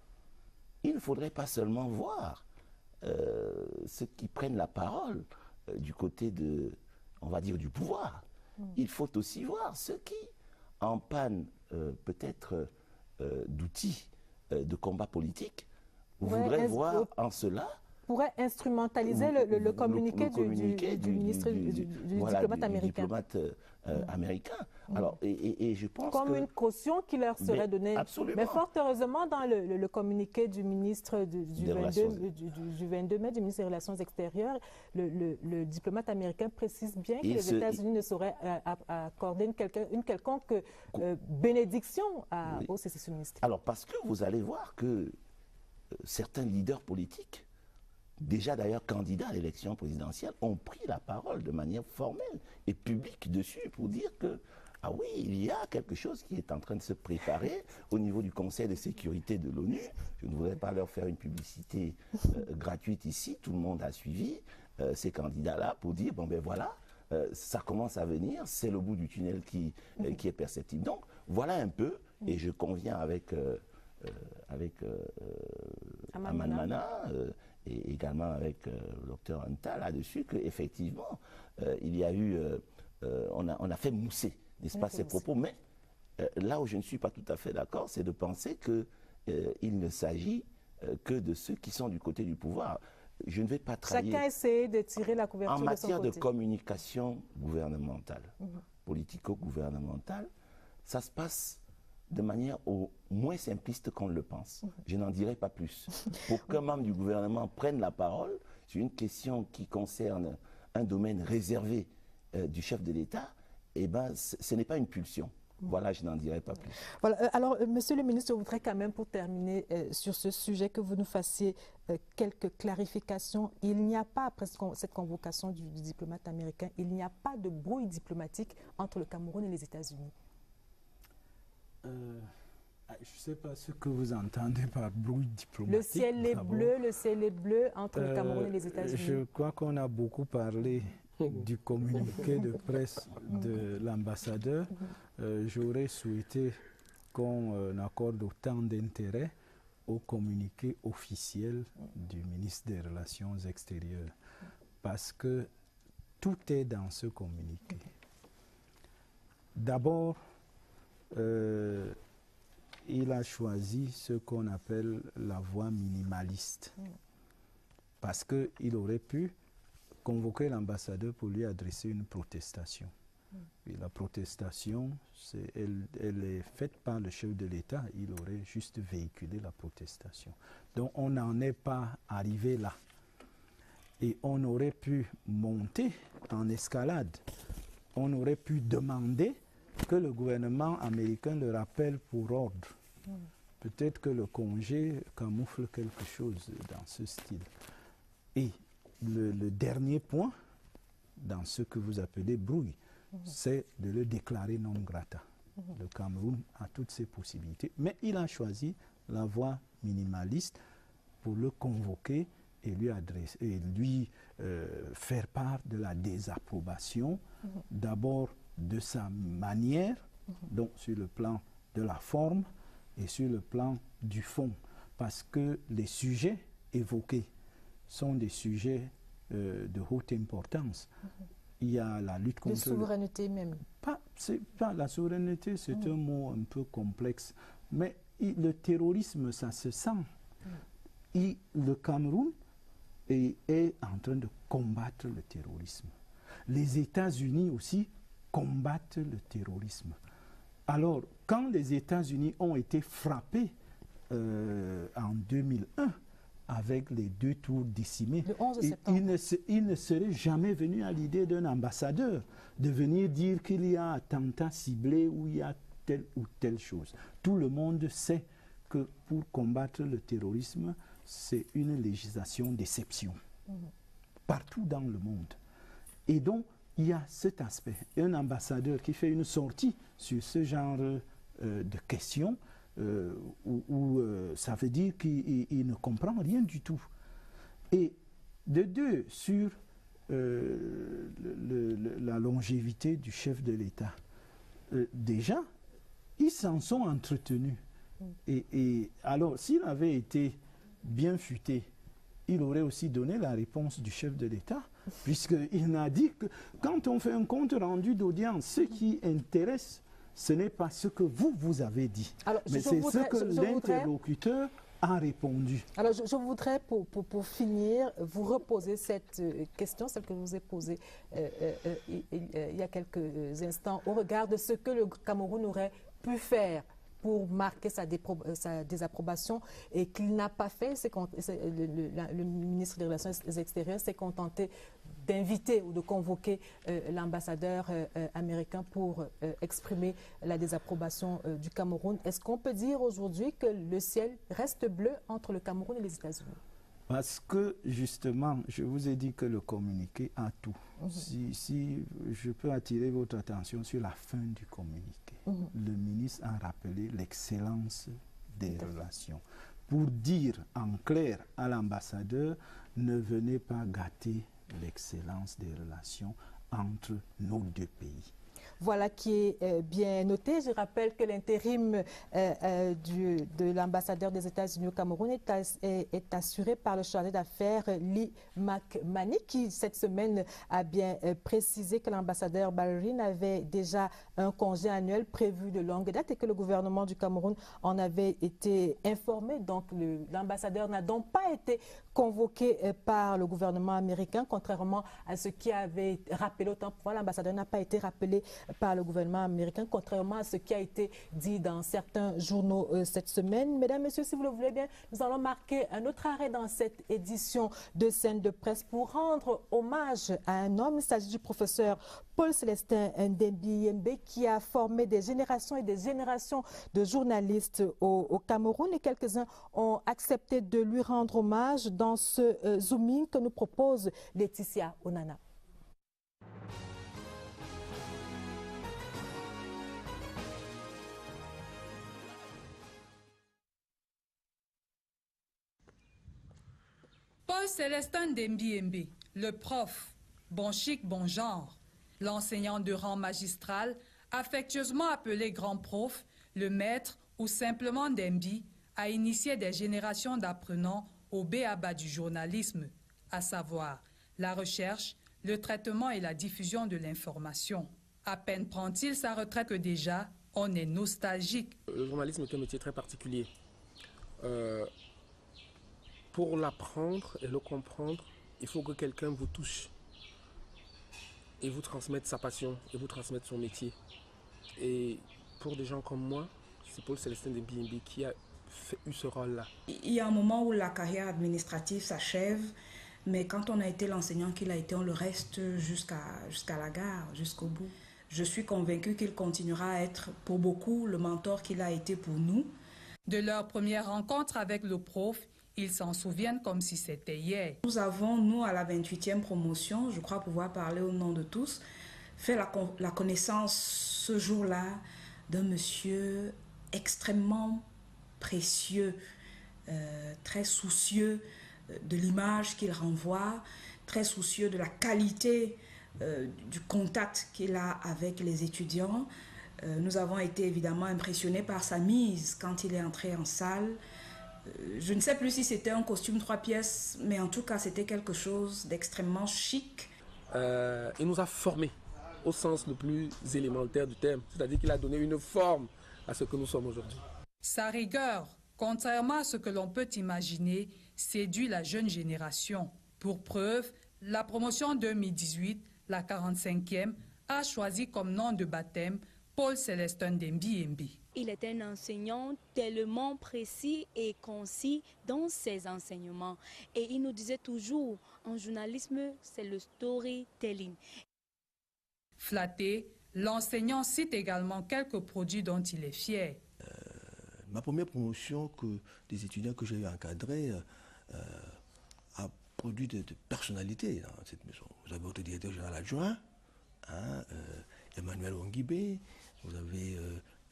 il ne faudrait pas seulement voir ceux qui prennent la parole du côté de, on va dire, du pouvoir. Il faut aussi voir ceux qui, en panne peut-être d'outils de combat politique, voudraient voir en cela...
pourrait instrumentaliser le communiqué du ministre, du diplomate américain.
Américain. Alors, et je pense
comme une caution qui leur serait donnée.
Absolument.
Mais fort heureusement, dans le communiqué du ministre du 22 mai, du ministre des Relations extérieures, le diplomate américain précise bien que les États-Unis ne sauraient accorder une quelconque bénédiction aux sécessionnistes.
Alors, parce que vous allez voir que certains leaders politiques, déjà d'ailleurs candidats à l'élection présidentielle, ont pris la parole de manière formelle et publique dessus pour dire que, ah oui, il y a quelque chose qui est en train de se préparer au niveau du Conseil de sécurité de l'ONU. Je ne voudrais pas leur faire une publicité gratuite ici, tout le monde a suivi ces candidats-là pour dire, bon ben voilà, ça commence à venir, c'est le bout du tunnel qui est perceptible. Donc voilà un peu, et je conviens avec Aman Mana, et également avec le docteur Anta là-dessus, qu'effectivement, il y a eu, on a fait mousser, n'est-ce pas, ces propos, mais là où je ne suis pas tout à fait d'accord, c'est de penser qu'il ne s'agit que de ceux qui sont du côté du pouvoir. Je ne vais pas trahir...
Chacun essaie de tirer la couverture de son côté.
En matière de communication gouvernementale, politico-gouvernementale, ça se passe de manière au moins simpliste qu'on le pense. Je n'en dirai pas plus. Pour qu'un membre du gouvernement prenne la parole sur une question qui concerne un domaine réservé du chef de l'État, eh ben, ce n'est pas une pulsion. Voilà, je n'en dirai pas plus.
Voilà, alors, Monsieur le ministre, je voudrais quand même, pour terminer sur ce sujet, que vous nous fassiez quelques clarifications. Il n'y a pas, après cette convocation du diplomate américain, il n'y a pas de brouille diplomatique entre le Cameroun et les États-Unis. Je
ne sais pas ce que vous entendez par brouille diplomatique.
Le ciel est bleu entre le Cameroun et les États-Unis.
Je crois qu'on a beaucoup parlé du communiqué de presse de l'ambassadeur. J'aurais souhaité qu'on accorde autant d'intérêt au communiqué officiel du ministre des Relations extérieures, parce que tout est dans ce communiqué. D'abord, il a choisi ce qu'on appelle la voie minimaliste, parce qu'il aurait pu convoquer l'ambassadeur pour lui adresser une protestation. Et la protestation, elle est faite par le chef de l'État, il aurait juste véhiculé la protestation. Donc on n'en est pas arrivé là. Et on aurait pu monter en escalade, on aurait pu demander que le gouvernement américain le rappelle pour ordre. Peut-être que le congé camoufle quelque chose dans ce style. Et le dernier point, dans ce que vous appelez brouille, c'est de le déclarer non grata. Le Cameroun a toutes ces possibilités, mais il a choisi la voie minimaliste pour le convoquer et lui adresser, et lui faire part de la désapprobation, d'abord de sa manière, donc sur le plan de la forme et sur le plan du fond, parce que les sujets évoqués sont des sujets de haute importance. Il y a la lutte contre...
De souveraineté même.
Pas la souveraineté, c'est un mot un peu complexe, mais le terrorisme, ça se sent. Le Cameroun est en train de combattre le terrorisme. Les États-Unis aussi combattent le terrorisme. Alors, quand les États-Unis ont été frappés en 2001, avec les 2 tours décimées, il ne serait jamais venu à l'idée d'un ambassadeur de venir dire qu'il y a attentat ciblé ou il y a telle ou telle chose. Tout le monde sait que pour combattre le terrorisme, c'est une législation d'exception, partout dans le monde. Et donc, il y a cet aspect. Un ambassadeur qui fait une sortie sur ce genre de questions, où ça veut dire qu'il ne comprend rien du tout. Et de deux, sur la longévité du chef de l'État, déjà, ils s'en sont entretenus. Et alors, s'il avait été bien futé, il aurait aussi donné la réponse du chef de l'État, puisqu'il n'a dit que quand on fait un compte rendu d'audience, ce qui intéresse, ce n'est pas ce que vous avez dit, alors, mais c'est ce que l'interlocuteur a répondu.
Alors, je voudrais, pour finir, vous reposer cette question, celle que je vous ai posée il y a quelques instants, au regard de ce que le Cameroun aurait pu faire pour marquer sa désapprobation et qu'il n'a pas fait. Le ministre des Relations extérieures s'est contenté d'inviter ou de convoquer l'ambassadeur américain pour exprimer la désapprobation du Cameroun. Est-ce qu'on peut dire aujourd'hui que le ciel reste bleu entre le Cameroun et les États-Unis?
Parce que, justement, je vous ai dit que le communiqué a tout. Si je peux attirer votre attention sur la fin du communiqué. Le ministre a rappelé l'excellence des relations. Pour dire en clair à l'ambassadeur, ne venez pas gâter l'excellence des relations entre nos 2 pays.
Voilà qui est bien noté. Je rappelle que l'intérim de l'ambassadeur des États-Unis au Cameroun est assuré par le chargé d'affaires Lee McManny, qui cette semaine a bien précisé que l'ambassadeur Ballerin avait déjà un congé annuel prévu de longue date et que le gouvernement du Cameroun en avait été informé. Donc l'ambassadeur n'a donc pas été convoqué par le gouvernement américain, contrairement à ce qui avait été rappelé, autant pour moi, l'ambassadeur n'a pas été rappelé par le gouvernement américain, contrairement à ce qui a été dit dans certains journaux cette semaine. Mesdames, Messieurs, si vous le voulez bien, nous allons marquer un autre arrêt dans cette édition de Scène de presse pour rendre hommage à un homme. Il s'agit du professeur Paul Célestin Ndembi-Yembe qui a formé des générations et des générations de journalistes au Cameroun, et quelques-uns ont accepté de lui rendre hommage dans ce zooming que nous propose Laetitia Onana.
Paul Célestin Ndembi-Yembe, le prof, bon chic, bon genre, l'enseignant de rang magistral, affectueusement appelé grand prof, le maître ou simplement Ndembi, a initié des générations d'apprenants au b.a.-ba du journalisme, à savoir la recherche, le traitement et la diffusion de l'information. À peine prend-il sa retraite que déjà, on est nostalgique.
Le journalisme est un métier très particulier. Pour l'apprendre et le comprendre, il faut que quelqu'un vous touche et vous transmette sa passion et vous transmette son métier. Et pour des gens comme moi, c'est Paul Célestin Ndembi-Yembe qui a eu ce rôle-là.
Il y a un moment où la carrière administrative s'achève, mais quand on a été l'enseignant qu'il a été, on le reste jusqu'à la gare, jusqu'au bout. Je suis convaincue qu'il continuera à être pour beaucoup le mentor qu'il a été pour nous.
De leur première rencontre avec le prof, ils s'en souviennent comme si c'était hier.
Nous avons, nous, à la 28e promotion, je crois pouvoir parler au nom de tous, fait la connaissance ce jour-là d'un monsieur extrêmement précieux, très soucieux de l'image qu'il renvoie, très soucieux de la qualité du contact qu'il a avec les étudiants. Nous avons été évidemment impressionnés par sa mise quand il est entré en salle. Je ne sais plus si c'était un costume 3 pièces, mais en tout cas, c'était quelque chose d'extrêmement chic.
Il nous a formés au sens le plus élémentaire du terme, c'est-à-dire qu'il a donné une forme à ce que nous sommes aujourd'hui.
Sa rigueur, contrairement à ce que l'on peut imaginer, séduit la jeune génération. Pour preuve, la promotion 2018, la 45e, a choisi comme nom de baptême Paul Célestin Ndembi-Yembe.
Il est un enseignant tellement précis et concis dans ses enseignements. Et il nous disait toujours, en journalisme, c'est le storytelling.
Flatté, l'enseignant cite également quelques produits dont il est fier.
Ma première promotion que des étudiants que j'ai encadrés a produit de personnalités dans cette maison. Vous avez votre directeur général adjoint, Emmanuel Ongibé, vous avez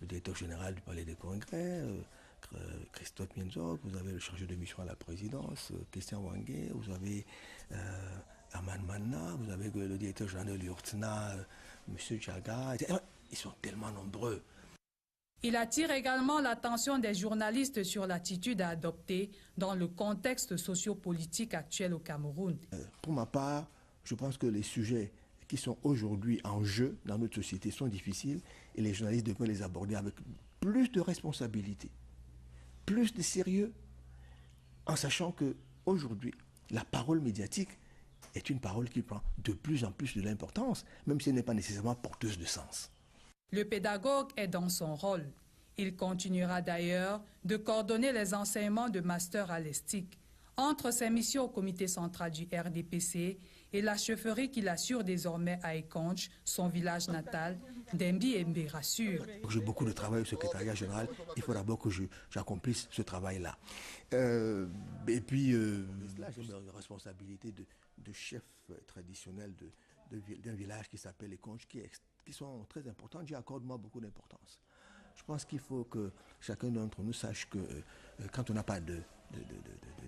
le directeur général du Palais des Congrès, Christophe Mienzog, vous avez le chargé de mission à la présidence, Christian Wangé, vous avez Aman Manna, vous avez le directeur général de l'URTNA, M. Tchaga. Ils sont tellement nombreux.
Il attire également l'attention des journalistes sur l'attitude à adopter dans le contexte sociopolitique actuel au Cameroun.
Pour ma part, je pense que les sujets qui sont aujourd'hui en jeu dans notre société sont difficiles et les journalistes devraient les aborder avec plus de responsabilité, plus de sérieux, en sachant qu'aujourd'hui, la parole médiatique est une parole qui prend de plus en plus de l'importance, même si elle n'est pas nécessairement porteuse de sens.
Le pédagogue est dans son rôle. Il continuera d'ailleurs de coordonner les enseignements de master à l'ESTIC entre ses missions au comité central du RDPC et la chefferie qu'il assure désormais à Ekonch, son village natal. Ndembi-Yembe rassure.
J'ai beaucoup de travail au secrétariat général. Il faut d'abord que j'accomplisse ce travail-là. Et puis, là, j'ai une responsabilité de chef traditionnel d'un village qui s'appelle Ekonch, qui sont très importantes. J'y accorde moi beaucoup d'importance. Je pense qu'il faut que chacun d'entre nous sache que quand on n'a pas de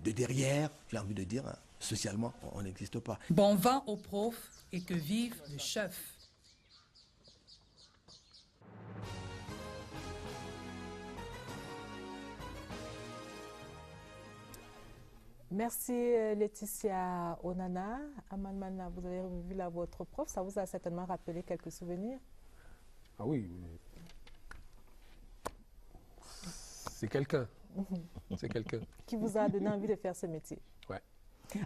derrière, j'ai envie de dire, socialement, on n'existe pas.
Bon vent aux profs et que vive le chef.
Merci Laetitia Onana. Aman Manna, vous avez vu là votre prof, ça vous a certainement rappelé quelques souvenirs?
Ah oui, c'est quelqu'un. C'est quelqu'un.
Qui vous a donné envie de faire ce métier?
Ouais.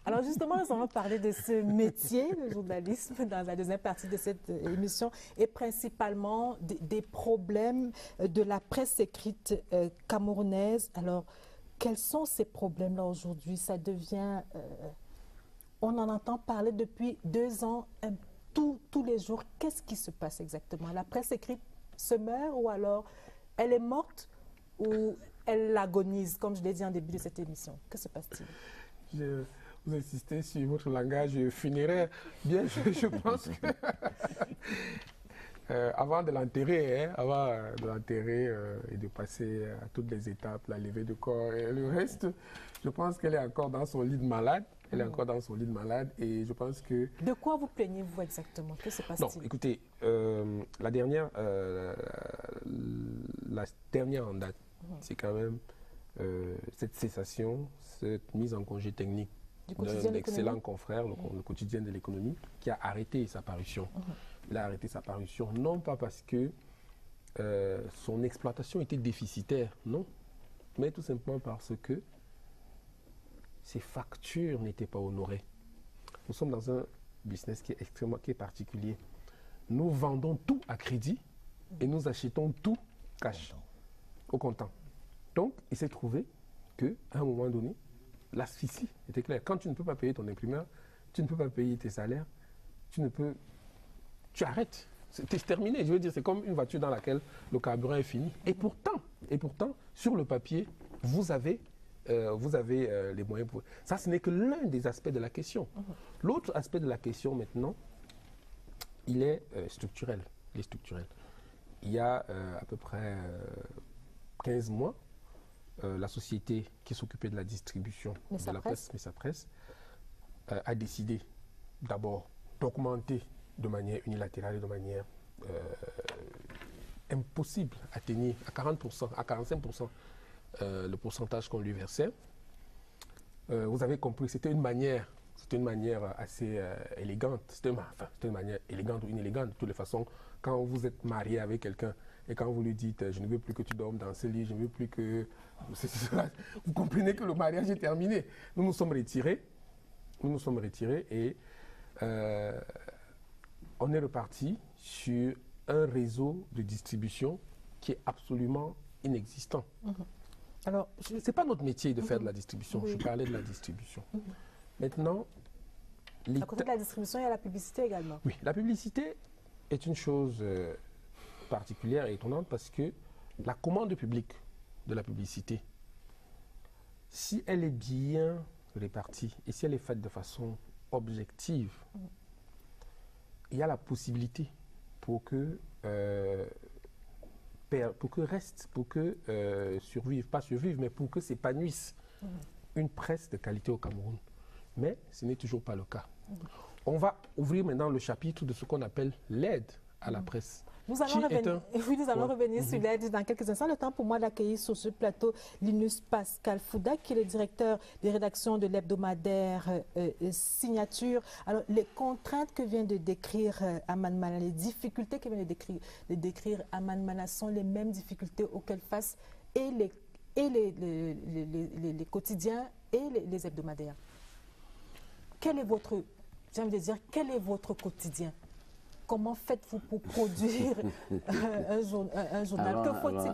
Alors justement, nous allons parler de ce métier, le journalisme, dans la deuxième partie de cette émission, et principalement des problèmes de la presse écrite camerounaise. Alors, quels sont ces problèmes-là aujourd'hui? Ça devient... on en entend parler depuis 2 ans, tous les jours. Qu'est-ce qui se passe exactement? La presse écrite se meurt ou alors elle est morte ou elle agonise, comme je l'ai dit en début de cette émission? Que se passe-t-il?
Vous insistez sur votre langage funéraire. Bien, je pense que avant de l'enterrer, et de passer à toutes les étapes, la levée de corps et le reste, je pense qu'elle est encore dans son lit de malade. Elle est encore dans son lit de malade et je pense que...
De quoi vous plaignez-vous exactement? Que se passe-t-il?
Non, écoutez, la dernière en date, c'est quand même cette cessation, cette mise en congé technique d'un excellent confrère, le quotidien de l'économie, qui a arrêté sa parution. Il a arrêté sa parution, non pas parce que son exploitation était déficitaire, non, mais tout simplement parce que ses factures n'étaient pas honorées. Nous sommes dans un business qui est particulier. Nous vendons tout à crédit et nous achetons tout cash, au comptant. Donc, il s'est trouvé qu'à un moment donné, l'asphyxie était claire. Quand tu ne peux pas payer ton imprimeur, tu ne peux pas payer tes salaires, tu arrêtes. C'est terminé. Je veux dire, c'est comme une voiture dans laquelle le carburant est fini. Et pourtant, sur le papier, vous avez les moyens pour... Ça, ce n'est que l'un des aspects de la question. L'autre aspect de la question, maintenant, il est structurel. Il y a à peu près 15 mois, la société qui s'occupait de la distribution de la presse, Messapresse, a décidé d'abord d'augmenter de manière unilatérale et de manière impossible à tenir à 40%, à 45%. Le pourcentage qu'on lui versait. Vous avez compris, c'était une manière assez élégante. C'était une manière élégante ou inélégante. De toutes les façons, quand vous êtes marié avec quelqu'un et quand vous lui dites « je ne veux plus que tu dormes dans ce lit, je ne veux plus que... » Vous comprenez que le mariage est terminé. Nous nous sommes retirés et on est reparti sur un réseau de distribution qui est absolument inexistant. Alors, ce n'est pas notre métier de faire de la distribution. Je parlais de la distribution. Maintenant,
à côté de la distribution, il y a la publicité également.
Oui, la publicité est une chose particulière et étonnante parce que la commande publique de la publicité, si elle est bien répartie et si elle est faite de façon objective, il y a la possibilité pour que survive, mais pour que s'épanouisse une presse de qualité au Cameroun. Mais ce n'est toujours pas le cas. On va ouvrir maintenant le chapitre de ce qu'on appelle l'aide à la presse.
Nous allons revenir sur l'aide dans quelques instants. Le temps pour moi d'accueillir sur ce plateau Linus Pascal Fouda, qui est le directeur des rédactions de l'hebdomadaire Signature. Alors, les contraintes que vient de décrire Aman Mana, les difficultés que vient de décrire Aman Mana sont les mêmes difficultés auxquelles face les quotidiens et les hebdomadaires. Quel est votre quotidien? Comment faites-vous pour produire un journal? Que faut-il?